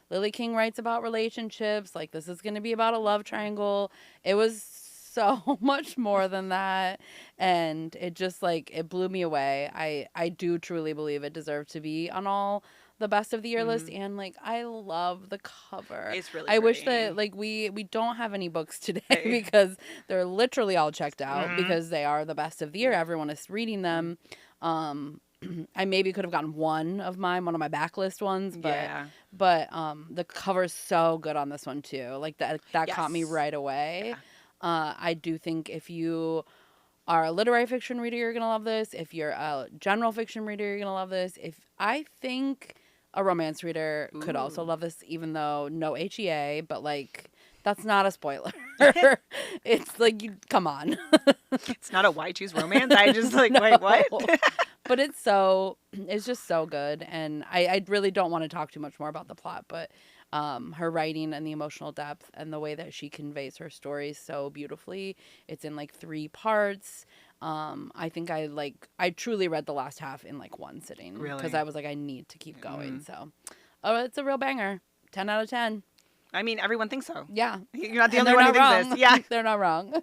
Lily King writes about relationships. Like, this is going to be about a love triangle. It was so much more than that, and it just like it blew me away. I do truly believe it deserved to be on all the best of the year list, and like I love the cover. It's really I pretty. wish that like we don't have any books today because they're literally all checked out because they are the best of the year. Everyone is reading them. I maybe could have gotten one of my backlist ones, but the cover's so good on this one too. Like that caught me right away. Yeah. I do think if you are a literary fiction reader, you're going to love this. If you're a general fiction reader, you're going to love this. I think a romance reader could also love this, even though no HEA, but like that's not a spoiler. It's like, come on. It's not a why choose romance. I just like, wait, what? But it's just so good. And I really don't want to talk too much more about the plot, but her writing and the emotional depth and the way that she conveys her stories so beautifully. It's in like 3 parts. I think I truly read the last half in like 1 sitting. Really? Because I was like, I need to keep going. So, it's a real banger. 10 out of 10. I mean, everyone thinks so. Yeah. You're not the only one who thinks this. Yeah. They're not wrong.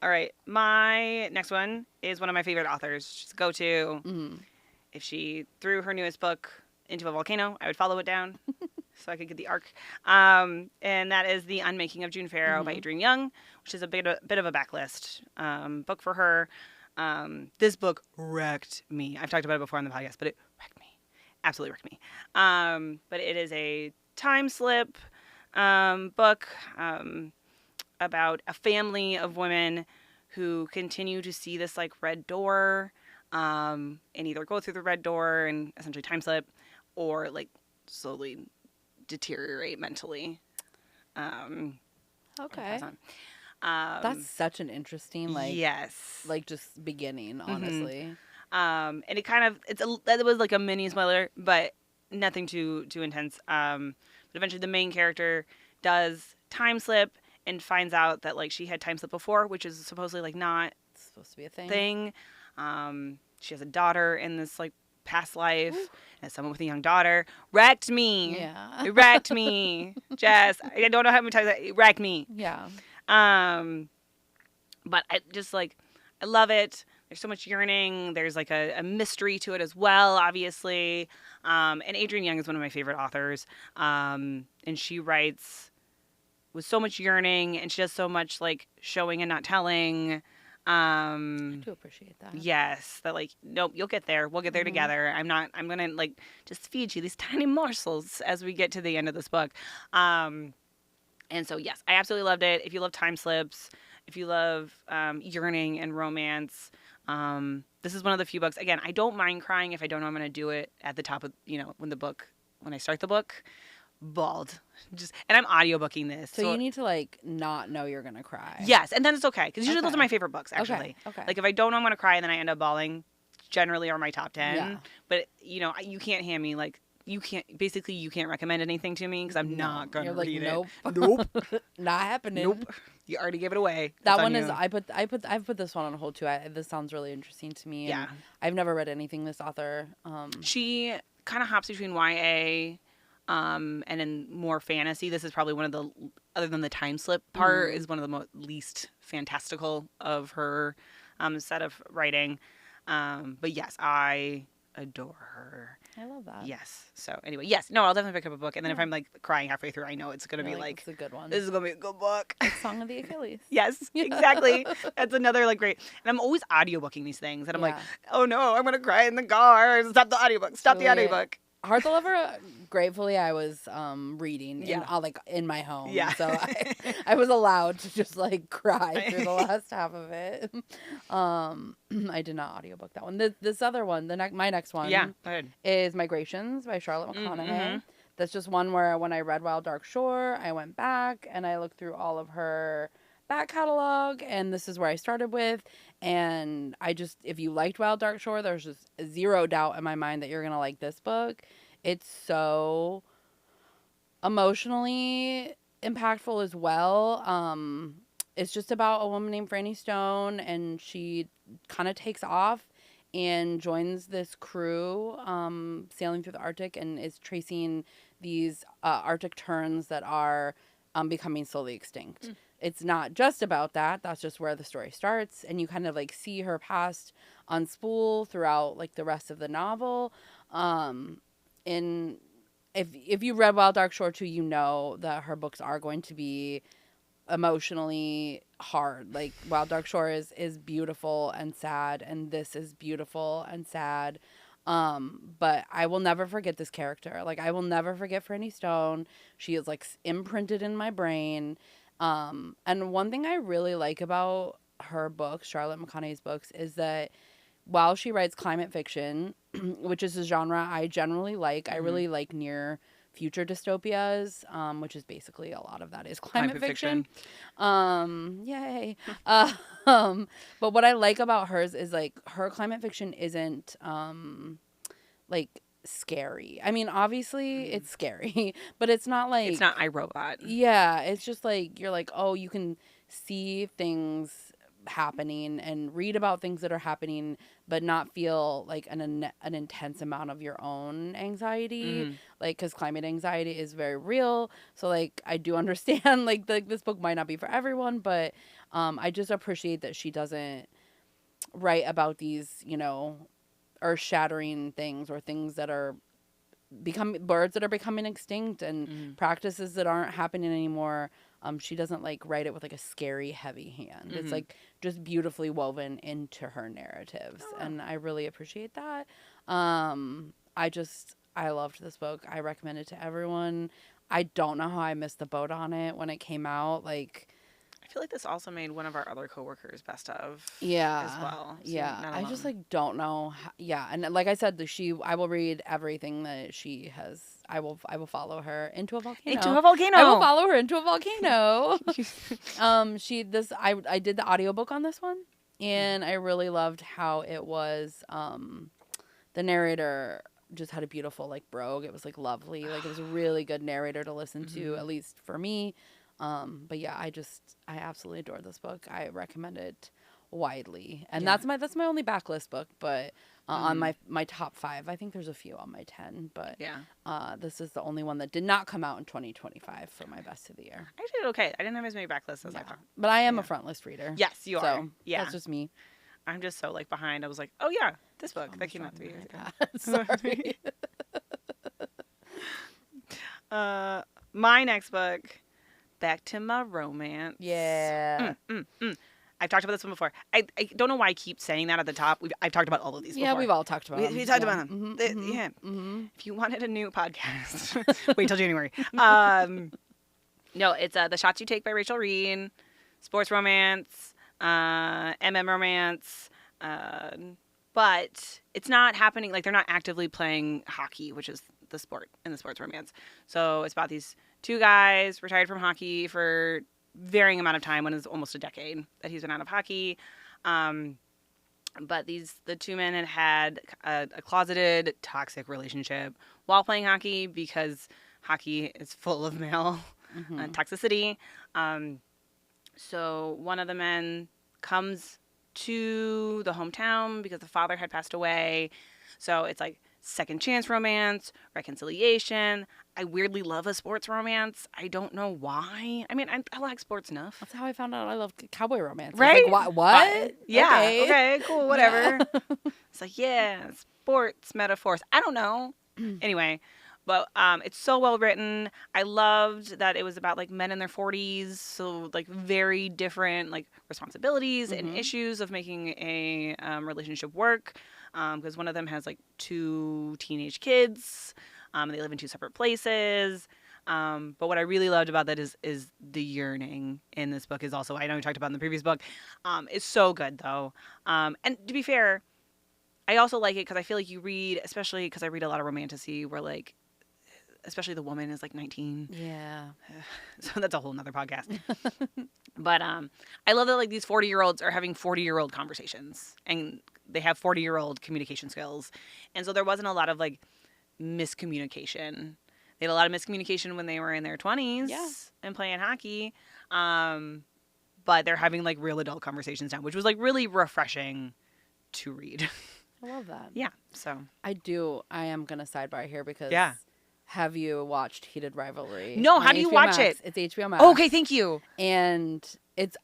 All right. My next one is one of my favorite authors. She's a go-to. Mm-hmm. If she threw her newest book into a volcano, I would follow it down so I could get the arc. And that is The Unmaking of June Farrow by Adrienne Young, which is a bit of a backlist book for her. This book wrecked me. I've talked about it before on the podcast, but it wrecked me. absolutely wrecked me. But it is a time slip book about a family of women who continue to see this like red door and either go through the red door and essentially time slip or like slowly deteriorate mentally. Okay. That's such an interesting yes, like just beginning, honestly. And it was like a mini spoiler, but nothing too intense. But eventually the main character does time slip and finds out that like she had time slip before, which is supposedly like not It's supposed to be a thing. She has a daughter in this like past life. Ooh. As someone with a young daughter, wrecked me. Yeah, it wrecked me, Jess. I don't know how many times it wrecked me. Yeah. But I just like, I love it. There's so much yearning. There's like a mystery to it as well, obviously. And Adrienne Young is one of my favorite authors. And she writes with so much yearning, and she does so much like showing and not telling. I do appreciate that. Yes, that like, nope, you'll get there. We'll get there together. I'm gonna like just feed you these tiny morsels as we get to the end of this book. And so yes, I absolutely loved it. If you love time slips, if you love yearning and romance, this is one of the few books. Again, I don't mind crying if I don't know I'm gonna do it at the top of when I start the book. Bawled. And I'm audiobooking this. So you need to like not know you're gonna cry. Yes, and then it's okay because usually those are my favorite books actually. Okay. Like if I don't know I'm gonna cry and then I end up bawling, generally are my top 10. Yeah. But you can't hand me like you can't recommend anything to me because I'm not gonna read it. Nope. Not happening. Nope. You already gave it away. That one is I've put this one on hold too. This sounds really interesting to me. Yeah. I've never read anything this author. She kind of hops between YA. And in more fantasy, this is probably one of the, other than the time slip part, is one of the least fantastical of her set of writing. But yes, I adore her. I love that. Yes. So anyway, yes. No, I'll definitely pick up a book. And then if I'm like crying halfway through, I know it's going to be like, it's a good one. This is going to be a good book. Like Song of the Achilles. Yes, exactly. That's another like great. And I'm always audiobooking these things. And I'm like, oh no, I'm going to cry in the car. Stop the audiobook. Stop the audiobook. Heart the Lover, gratefully, I was reading in my home. Yeah. So I was allowed to just like cry through the last half of it. I did not audiobook that one. This other one, my next one, is Migrations by Charlotte McConaughey. Mm-hmm. That's just one where when I read Wild Dark Shore, I went back and I looked through all of her back catalog, and this is where I started with. And if you liked Wild Dark Shore, there's just zero doubt in my mind that you're gonna like this book. It's so emotionally impactful as well. It's just about a woman named Franny Stone, and she kind of takes off and joins this crew sailing through the Arctic, and is tracing these Arctic terns that are becoming slowly extinct. It's not just about that. That's just where the story starts. And you kind of like see her past on spool throughout like the rest of the novel. And if you read Wild Dark Shore too, you know that her books are going to be emotionally hard. Like Wild Dark Shore is beautiful and sad, and this is beautiful and sad. But I will never forget this character. Like I will never forget Franny Stone. She is like imprinted in my brain. And one thing I really like about her books, Charlotte McConaughey's books, is that while she writes climate fiction, which is a genre I generally like, I really like near future dystopias, which is basically a lot of that is climate fiction. Yay. But what I like about hers is like her climate fiction isn't like scary. I mean, obviously it's scary, but it's not like, it's not iRobot. Yeah, it's just like you're like, oh, you can see things happening and read about things that are happening, but not feel like an intense amount of your own anxiety. Like, because climate anxiety is very real. So like I do understand like this book might not be for everyone, but I just appreciate that she doesn't write about these, earth-shattering things or things that are birds that are becoming extinct and practices that aren't happening anymore. She doesn't like write it with like a scary, heavy hand. It's like just beautifully woven into her narratives, and I really appreciate that. I loved this book. I recommend it to everyone. I don't know how I missed the boat on it when it came out. Like, I feel like this also made one of our other coworkers best of. Yeah. As well. So Yeah. I just like don't know. Yeah. And like I said, I will read everything that she has. I will follow her into a volcano. Into a volcano. I will follow her into a volcano. I did the audiobook on this one, and I really loved how it was. The narrator just had a beautiful like brogue. It was like lovely. Like it was a really good narrator to listen to, at least for me. But yeah, I absolutely adore this book. I recommend it widely. And that's my only backlist book, but on my top 5, I think there's a few on my 10, but this is the only one that did not come out in 2025 for my best of the year. I did okay. I didn't have as many backlists as I thought. But I am a front list reader. Yes, you are. Yeah. That's just me. I'm just so like behind. I was like, oh yeah, this book that came out 3 years ago. Sorry. My next book, back to my romance. Yeah. I've talked about this one before. I don't know why I keep saying that at the top. I've talked about all of these before. Yeah, we've all talked about them. We talked about them. If you wanted a new podcast, wait till January. No, it's The Shots You Take by Rachel Reed, sports romance, MM romance, but it's not happening, like they're not actively playing hockey, which is the sport in the sports romance. So it's about these 2 guys retired from hockey for varying amount of time, when it's almost a decade that he's been out of hockey. But the 2 men had a closeted, toxic relationship while playing hockey, because hockey is full of male toxicity. So one of the men comes to the hometown because the father had passed away. So it's like second chance romance, reconciliation. I weirdly love a sports romance. I don't know why. I mean, I like sports enough. That's how I found out I love cowboy romance. Right? Like, what? Yeah. Okay, cool, whatever. It's like, yeah, sports metaphors. I don't know. Anyway, but it's so well written. I loved that it was about like men in their 40s, so like very different like responsibilities and issues of making a relationship work. Because one of them has like 2 teenage kids. They live in 2 separate places. But what I really loved about that is the yearning in this book is also, I know we talked about in the previous book. It's so good though. And to be fair, I also like it because I feel like you read, especially because I read a lot of romantasy where like, especially the woman is like 19. Yeah. So that's a whole nother podcast. But I love that like these 40-year-olds are having 40-year-old conversations, and they have 40-year-old communication skills. And so there wasn't a lot of like miscommunication. They had a lot of miscommunication when they were in their 20s and playing hockey. But they're having like real adult conversations now, which was like really refreshing to read. I love that. Yeah. So I am going to sidebar here because have you watched Heated Rivalry? No, how do you watch it? It's HBO Max. Oh, okay, thank you. And it's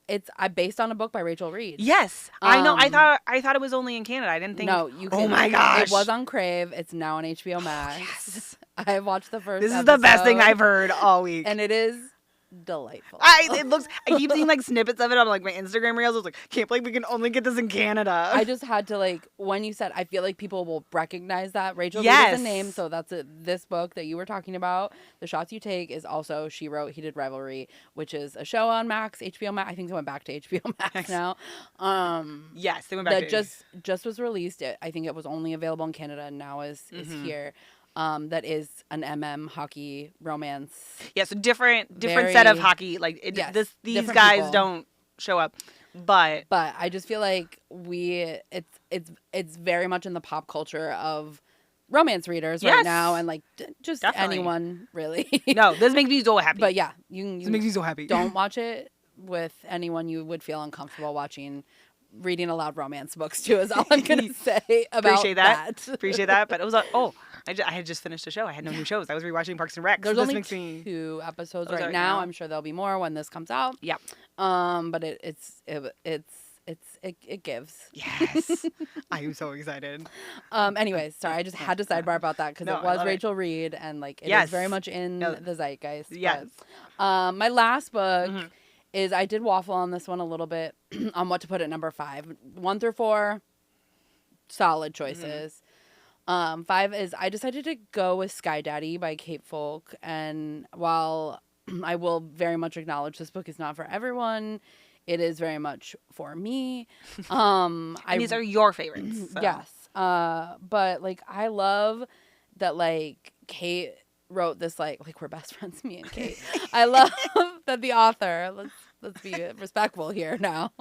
based on a book by Rachel Reed. Yes, I know. I thought it was only in Canada. I didn't think. No, you. Oh my gosh! It was on Crave. It's now on HBO Max. Yes. I watched the first. This is the best thing I've heard all week, and it is delightful. I keep seeing like snippets of it on like my Instagram reels. I was like, can't believe we can only get this in Canada. I just had to like, when you said, I feel like people will recognize that Rachel Reed is a name, so that's this book that you were talking about. The Shots You Take is also, she wrote Heated Rivalry, which is a show on Max, HBO Max. I think they went back to HBO Max now. Yes, they went back. That just was released. I think it was only available in Canada and now is here. That is an MM romance. Yeah, so different set of hockey. Like these guys people don't show up, but I just feel like it's very much in the pop culture of romance readers right now, and like just anyone really. No, this makes me so happy. But yeah, this makes me so happy. Don't watch it with anyone you would feel uncomfortable watching. Reading aloud romance books too is all I'm gonna say about that. Appreciate that. But it was I had just finished a show. I had no new shows. I was rewatching Parks and Rec. There's only 2 episodes right now. I'm sure there'll be more when this comes out. Yeah. But it gives. Yes. I am so excited. Anyways, sorry, I just had to sidebar about that because it was Rachel Reed and like it is very much in the zeitgeist. Yes. But, my last book is, I did waffle on this one a little bit on what to put at number 5. 1 through 4, solid choices. 5 is I decided to go with Sky Daddy by Kate Folk. And while I will very much acknowledge this book is not for everyone, it is very much for me. And these are your favorites. So. Yes. But like I love that like Kate wrote this like we're best friends, me and Kate. I love that the author, let's be respectful here now.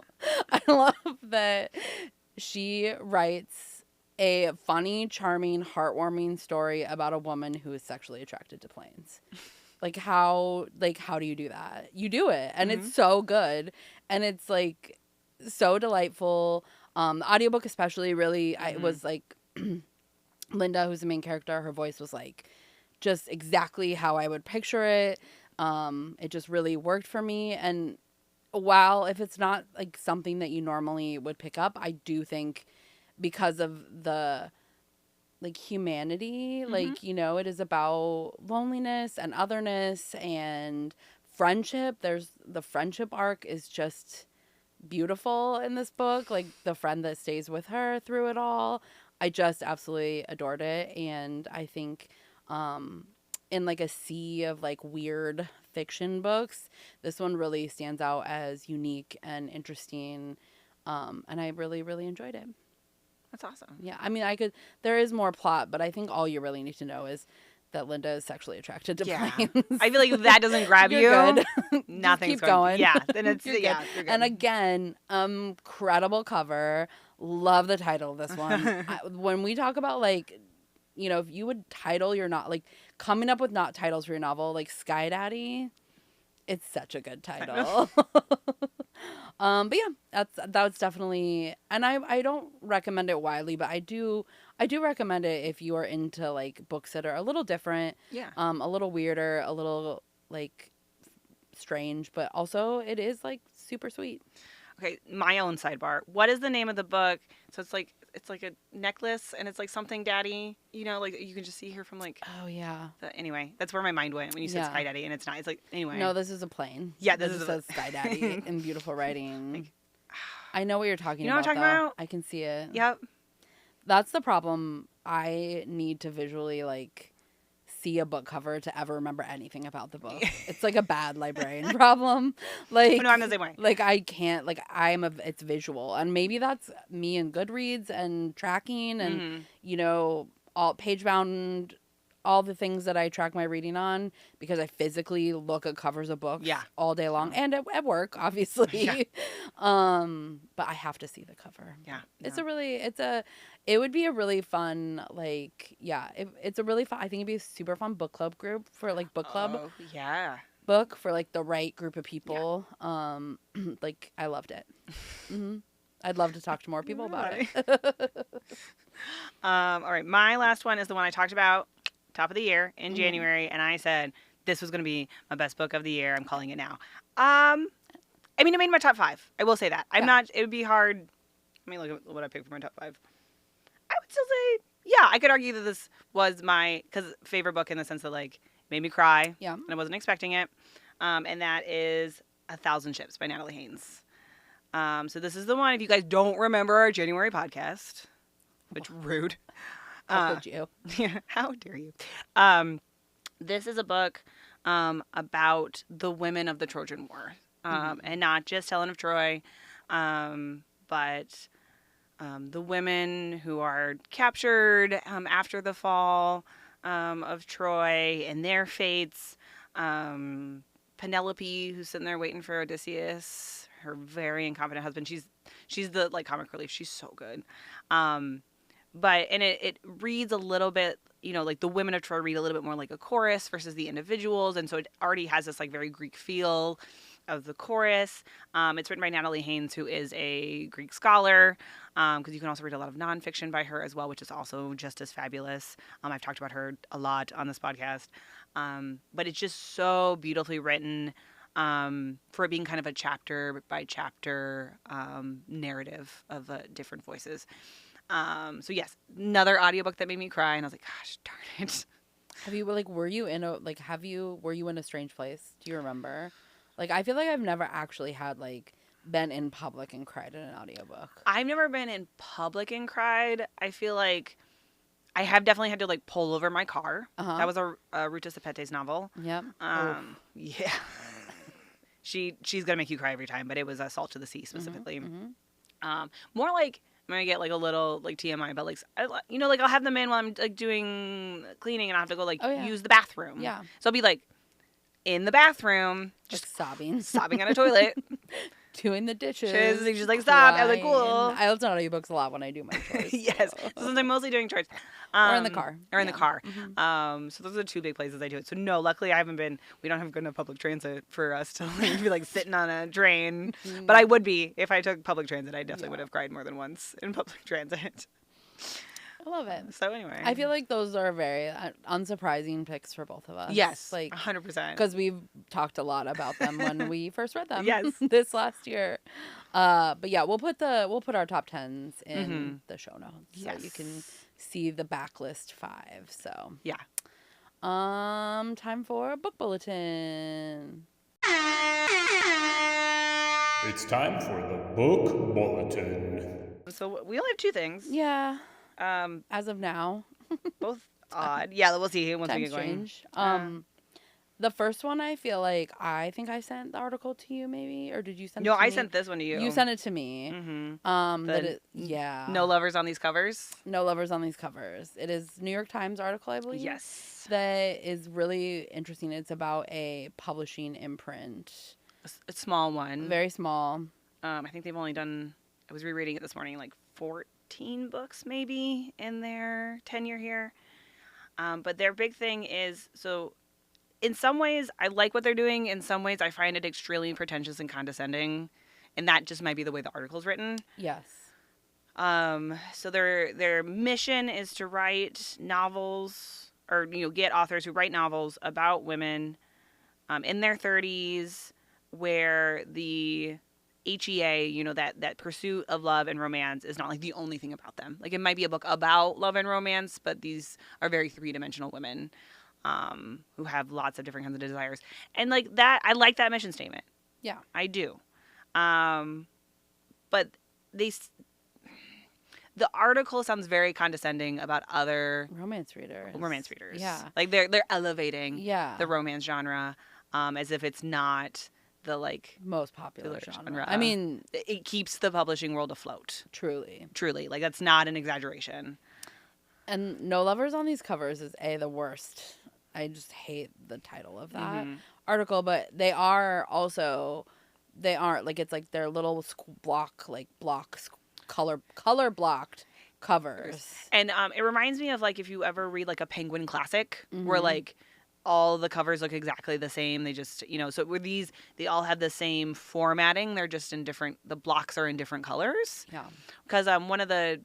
I love that she writes a funny, charming, heartwarming story about a woman who is sexually attracted to planes. Like how do you do that? You do it, and it's so good, and it's like so delightful. The audiobook especially really I was like Linda, who's the main character, her voice was like just exactly how I would picture it. It just really worked for me. And while if it's not like something that you normally would pick up, I do think because of the like humanity, like, you know, it is about loneliness and otherness and friendship. There's the friendship arc is just beautiful in this book. Like the friend that stays with her through it all. I just absolutely adored it. And I think in like a sea of like weird fiction books, this one really stands out as unique and interesting. And I really, really enjoyed it. That's awesome. Yeah. I mean, there is more plot, but I think all you really need to know is that Linda is sexually attracted to planes. I feel like if that doesn't grab you, nothing's keep going. Yeah. Then it's, you're you're good. good. And again, incredible cover. Love the title of this one. When we talk about like, you know, if you would title your not like coming up with not titles for your novel, like Sky Daddy, it's such a good title. But yeah, that's definitely, and I don't recommend it widely, but I do recommend it if you are into like books that are a little different, a little weirder, a little like strange, but also it is like super sweet. Okay, my own sidebar. What is the name of the book? So it's like a necklace, and it's like something daddy. You know, like you can just see her from like. Oh yeah. Anyway, that's where my mind went when you said Sky Daddy, and it's not. It's like anyway. No, this is a plane. Yeah, this says Sky Daddy in beautiful writing. Like, I know what you're talking about. You know what I'm talking about? I can see it. Yep. That's the problem. I need to visually like see a book cover to ever remember anything about the book. It's like a bad librarian problem. Like, no, I'm the same way. Like I can't. Like it's visual, and maybe that's me and Goodreads and tracking, and you know, all page bound, all the things that I track my reading on because I physically look at covers of books all day long, and at work, obviously. But I have to see the cover. Yeah, it would be a really fun, like, it's a really fun, I think it'd be a super fun book club group for, like, book club. Oh, yeah. Book for, like, the right group of people. Yeah. Like, I loved it. I'd love to talk to more people about it. All right, my last one is the one I talked about, top of the year, in January, and I said, this was going to be my best book of the year. I'm calling it now. I mean, it made my top 5. I will say that. It would be hard. Let me look at what I picked for my top 5. I would still say, I could argue that this was my favorite book in the sense that, like, made me cry. Yeah. And I wasn't expecting it. And that is 1,000 Ships by Annalee Haynes. So this is the one, if you guys don't remember our January podcast, which rude. How could you? Yeah, how dare you? This is a book about the women of the Trojan War. And not just Helen of Troy, but the women who are captured after the fall of Troy and their fates. Penelope, who's sitting there waiting for Odysseus, her very incompetent husband. She's the like comic relief. She's so good. But it reads a little bit, you know, like the women of Troy read a little bit more like a chorus versus the individuals, and so it already has this like very Greek feel of the chorus. It's written by Annalee Haynes, who is a Greek scholar, because you can also read a lot of nonfiction by her as well, which is also just as fabulous. I've talked about her a lot on this podcast. But it's just so beautifully written for it being kind of a chapter by chapter narrative of different voices. So yes, another audiobook that made me cry, and I was like, gosh, darn it. Were you in a strange place? Do you remember? Like, I feel like I've never actually had, like, been in public and cried in an audiobook. I've never been in public and cried. I feel like I have definitely had to like pull over my car. Uh-huh. That was a Ruta Sepete's novel. Yep. Yeah. She's gonna make you cry every time, but it was a Salt to the Sea specifically. More like I'm gonna get like a little like TMI, but like like I'll have them in while I'm like doing cleaning, and I have to go like use the bathroom. Yeah. So I'll be like in the bathroom, just sobbing on a toilet. Doing the dishes. She's just like, stop. I was like, cool. I listen to audiobooks a lot when I do my chores. Yes. So since I'm mostly doing chores. Or in the car. Or in the car. So those are the two big places I do it. So no, luckily we don't have good enough public transit for us to like, be like sitting on a drain. But I would be. If I took public transit, I definitely would have cried more than once in public transit. I love it. So anyway. I feel like those are very unsurprising picks for both of us. Yes. Like 100%. Because we've talked a lot about them when we first read them. Yes. This last year. But yeah, we'll put our top 10s in the show notes. So you can see the backlist 5. So yeah. Time for a book bulletin. It's time for the book bulletin. So we only have 2 things. Yeah. As of now. Both odd. Yeah, we'll see once we get strange. going. The first one, I feel like I think I sent the article to you, maybe, or did you send? No, it to me? I sent this one to you. You sent it to me. No lovers on these covers. No lovers on these covers. It is New York Times article, I believe. Yes. That is really interesting. It's about a publishing imprint. A small one. Very small. I think they've only done. I was rereading it this morning, like 14 books maybe in their tenure here. But their big thing is so. In some ways, I like what they're doing. In some ways, I find it extremely pretentious and condescending, and that just might be the way the article's written. Yes. So their mission is to write novels, or get authors who write novels about women, in their 30s, where the HEA, that pursuit of love and romance is not like the only thing about them. Like it might be a book about love and romance, but these are very 3-dimensional women. Who have lots of different kinds of desires. And like that, I like that mission statement. Yeah. I do. But the article sounds very condescending about other romance readers. Yeah. Like they're elevating the romance genre as if it's not the like most popular genre. I mean, it keeps the publishing world afloat. Truly. Like that's not an exaggeration. And No Lovers on These Covers is the worst. I just hate the title of that article, but they aren't like, it's like their little color blocked covers. And it reminds me of like if you ever read like a Penguin classic where like all the covers look exactly the same. They just, so with these, they all have the same formatting. They're just in the blocks are in different colors. Yeah. Because one of the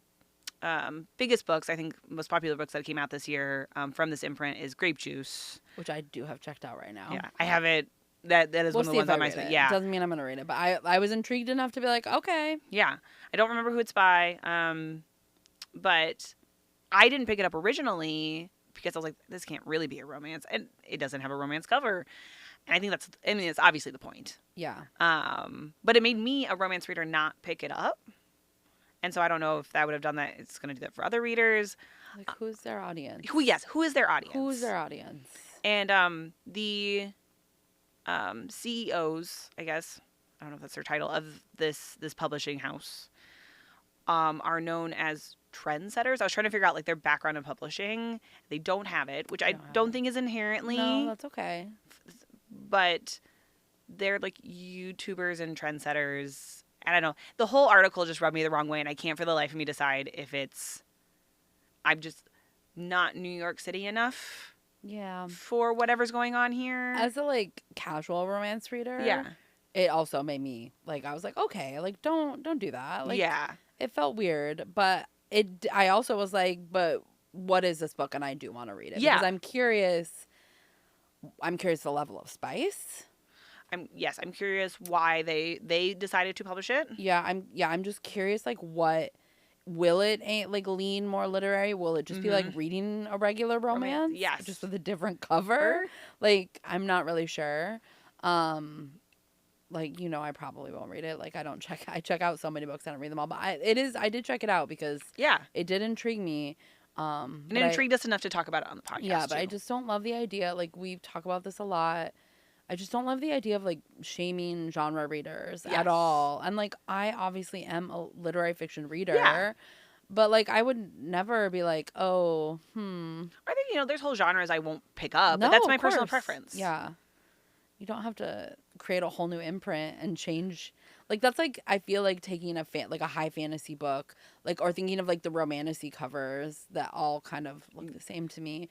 biggest books, I think most popular books that came out this year from this imprint is Grape Juice, which I do have checked out right now. Yeah, I have it. That is one of the ones on my space. Yeah, doesn't mean I'm gonna read it, but I was intrigued enough to be like, okay. Yeah, I don't remember who it's by, but I didn't pick it up originally because I was like, this can't really be a romance, and it doesn't have a romance cover. And I think it's obviously the point. Yeah. But it made me, a romance reader, not pick it up. And so I don't know if that would have done that. It's going to do that for other readers. Like, who's their audience? Who is their audience? Who's their audience? And the CEOs, I guess, I don't know if that's their title, of this publishing house, are known as trendsetters. I was trying to figure out like their background in publishing. They don't have it, which I don't think is inherently. No, that's okay. But they're like YouTubers and trendsetters. I don't know. The whole article just rubbed me the wrong way, and I can't for the life of me decide if I'm just not New York City enough. Yeah. For whatever's going on here. As a like casual romance reader. Yeah. It also made me like, I was like, okay, like don't do that. Like, yeah. It felt weird, but I also was like, but what is this book? And I do want to read it. Yeah. Because I'm curious the level of spice. I'm curious why they decided to publish it. Yeah, I'm just curious, like, what will it like lean more literary? Will it just be like reading a regular romance? Yes, just with a different cover. Like, I'm not really sure. Like, I probably won't read it. Like, I check out so many books, I don't read them all, but I did check it out because it did intrigue me. And it intrigued us enough to talk about it on the podcast. Yeah, but I just don't love the idea. Like, we talk about this a lot. I just don't love the idea of, like, shaming genre readers at all. And, like, I obviously am a literary fiction reader. Yeah. But, like, I would never be like, oh, I think, you know, there's whole genres I won't pick up, but that's my personal preference. Yeah. You don't have to create a whole new imprint and change. Like, that's, like, I feel like taking a high fantasy book, like, or thinking of, like, the romantasy covers that all kind of look the same to me,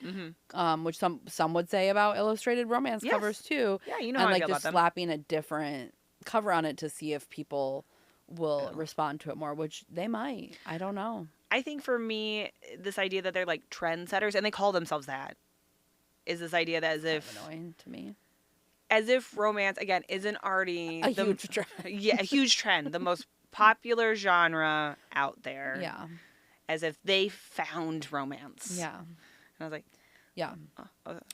which some would say about illustrated romance covers, too. Yeah, you know and, how like, I feel just about them. slapping a different cover on it to see if people will respond to it more, which they might. I don't know. I think for me, this idea that they're, like, trendsetters, and they call themselves that, is this idea that as if... annoying to me. As if romance, again, isn't already... huge trend. Yeah, a huge trend. The most popular genre out there. Yeah. As if they found romance. Yeah. And I was like... Yeah.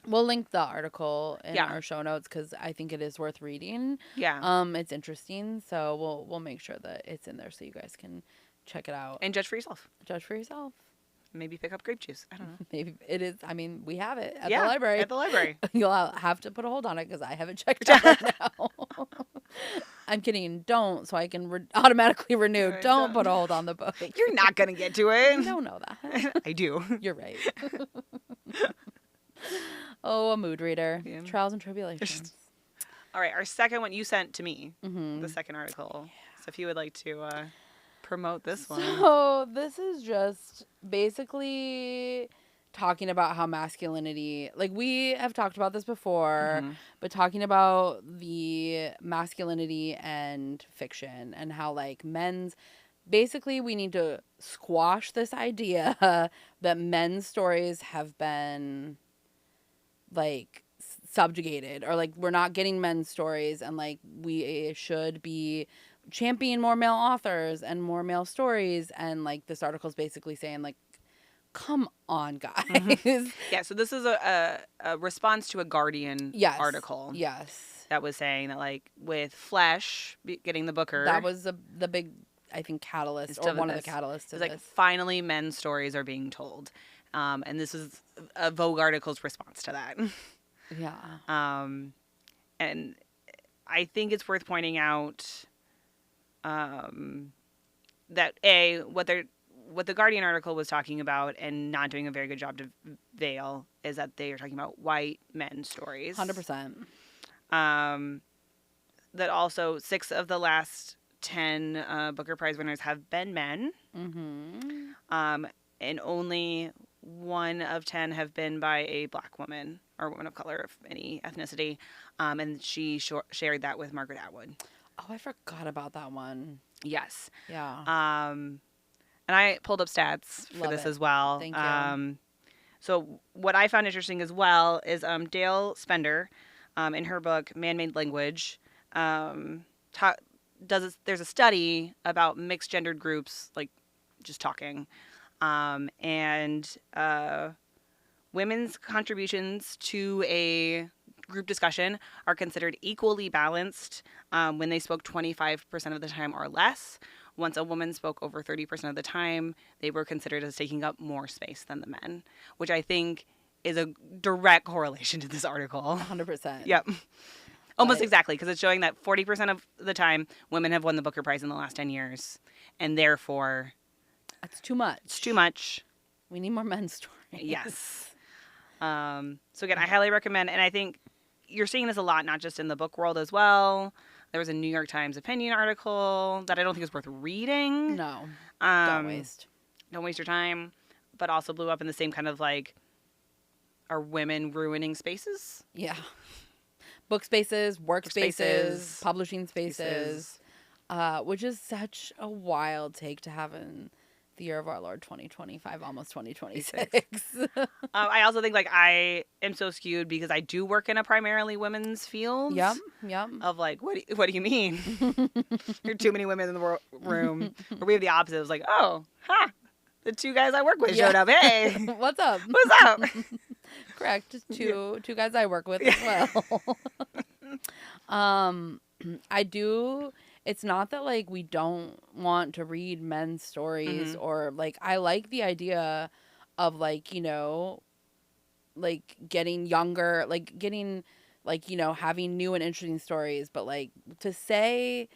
We'll link the article in our show notes because I think it is worth reading. Yeah. It's interesting, so we'll make sure that it's in there so you guys can check it out. And judge for yourself. Judge for yourself. Maybe pick up grape juice. I don't know. Maybe it is. I mean, we have it at the library. At the library. You'll have to put a hold on it because I haven't checked it out right now. I'm kidding. Don't, so I can automatically renew. Don't put a hold on the book. You're not going to get to it. You don't know that. I do. You're right. Oh, a mood reader. Yeah. Trials and tribulations. All right. Our second one you sent to me. The second article. Yeah. So if you would like to... promote this one. So this is just basically talking about how masculinity, like we have talked about this before, but talking about the masculinity and fiction and how like basically we need to squash this idea that men's stories have been like subjugated or like we're not getting men's stories and like we should be champion more male authors and more male stories, and like this article is basically saying like, come on, guys. Yeah, so this is a response to a Guardian article. Yes. That was saying that like with Flesh getting the Booker. That was the big, I think, catalyst or one of the catalysts. It's like finally men's stories are being told, and this is a Vogue article's response to that. Yeah. And I think it's worth pointing out. That what the Guardian article was talking about and not doing a very good job to veil is that they are talking about white men stories. 100%. That also 6 of the last 10 Booker Prize winners have been men. And only 1 of 10 have been by a black woman or woman of color of any ethnicity. And she shared that with Margaret Atwood. Oh, I forgot about that one. Yes. Yeah. And I pulled up stats for this as well. Thank you. So what I found interesting as well is Dale Spender, in her book Man-Made Language, there's a study about mixed gendered groups, like just talking, and women's contributions to a group discussion are considered equally balanced when they spoke 25% of the time or less. Once a woman spoke over 30% of the time, they were considered as taking up more space than the men, which I think is a direct correlation to this article. 100%. Yep. Almost exactly, because it's showing that 40% of the time women have won the Booker Prize in the last 10 years, and therefore... It's too much. It's too much. We need more men's stories. Yes. So again, I highly recommend, and I think you're seeing this a lot, not just in the book world as well. There was a New York Times opinion article that I don't think is worth reading. No. Don't waste. Don't waste your time. But also blew up in the same kind of like, are women ruining spaces? Yeah. Book spaces, work spaces, publishing spaces. Which is such a wild take to have in the year of our Lord 2025, almost 2026. I also think like I am so skewed because I do work in a primarily women's field. Yep. Of like, what do you mean? There are too many women in the room. Or we have the opposite. It was like, oh, the 2 guys I work with showed up. Hey, what's up? What's up? Correct. Just two guys I work with as well. I do. It's not that, like, we don't want to read men's stories or, like, I like the idea of like, like getting younger, like getting like, having new and interesting stories. But like to say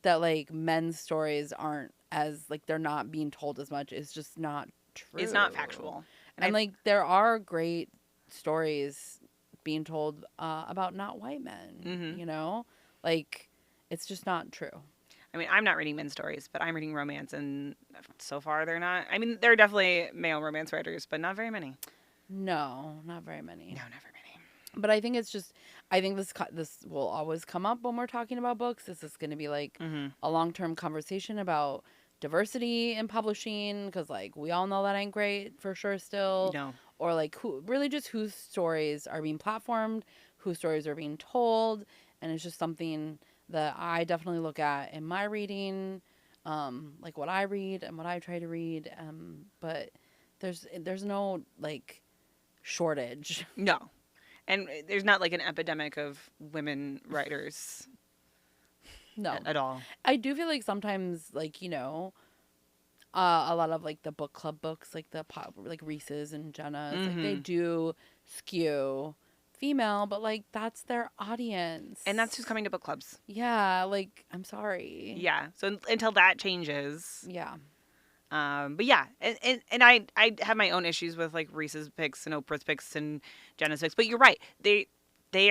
that like men's stories aren't as like they're not being told as much is just not true. It's not factual. And like there are great stories being told about not white men, like it's just not true. I mean, I'm not reading men's stories, but I'm reading romance, and so far they're not. I mean, there are definitely male romance writers, but not very many. No, not very many. No, not very many. But I think it's just, I think this will always come up when we're talking about books. This is going to be like a long-term conversation about diversity in publishing, because like we all know that ain't great for sure still. No. Or like whose stories are being platformed, whose stories are being told, and it's just something that I definitely look at in my reading, like what I read and what I try to read. But there's no like shortage. No. And there's not like an epidemic of women writers. No. At all. I do feel like sometimes like, a lot of like the book club books, like like Reese's and Jenna's, like they do skew female, but like that's their audience, and that's who's coming to book clubs. Yeah, like I'm sorry. Yeah, so until that changes. Yeah. But yeah, and I have my own issues with like Reese's picks and Oprah's picks and Jenna's picks, but you're right, they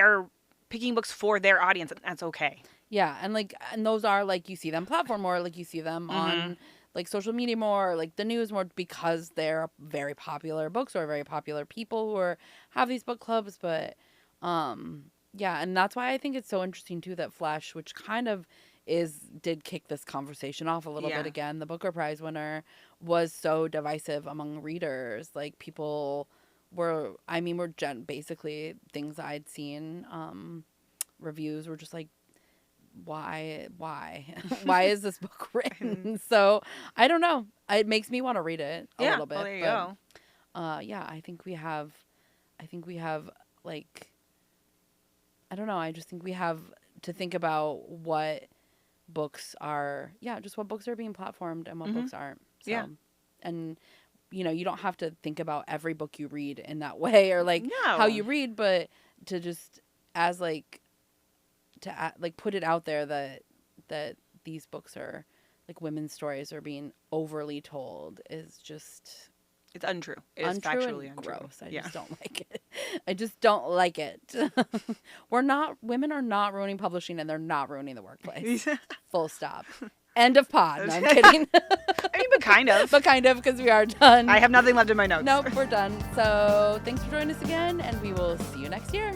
are picking books for their audience, and that's okay. Yeah, and those are like you see them platform more, like you see them on like social media more, like the news more, because they're very popular books or very popular people who have these book clubs. But yeah, and that's why I think it's so interesting too that Flesh, which kind of did kick this conversation off a little bit again, the Booker Prize winner, was so divisive among readers. Like people were basically things I'd seen, reviews were just like, why is this book written? So I don't know, it makes me want to read it a little bit. Well, there you go. Yeah, I think we have like, I don't know, I just think we have to think about what books are being platformed and what books aren't. So, and you don't have to think about every book you read in that way, or like how you read, but to just as like to like put it out there that these books are like women's stories are being overly told is just, it's untrue. It's untrue factually and untrue. gross. I just don't like it. I just don't like it. Women are not ruining publishing, and they're not ruining the workplace. Full stop. End of pod. No, I'm kidding. I mean, but kind of. But kind of, because we are done. I have nothing left in my notes. Nope, we're done. So thanks for joining us again, and we will see you next year.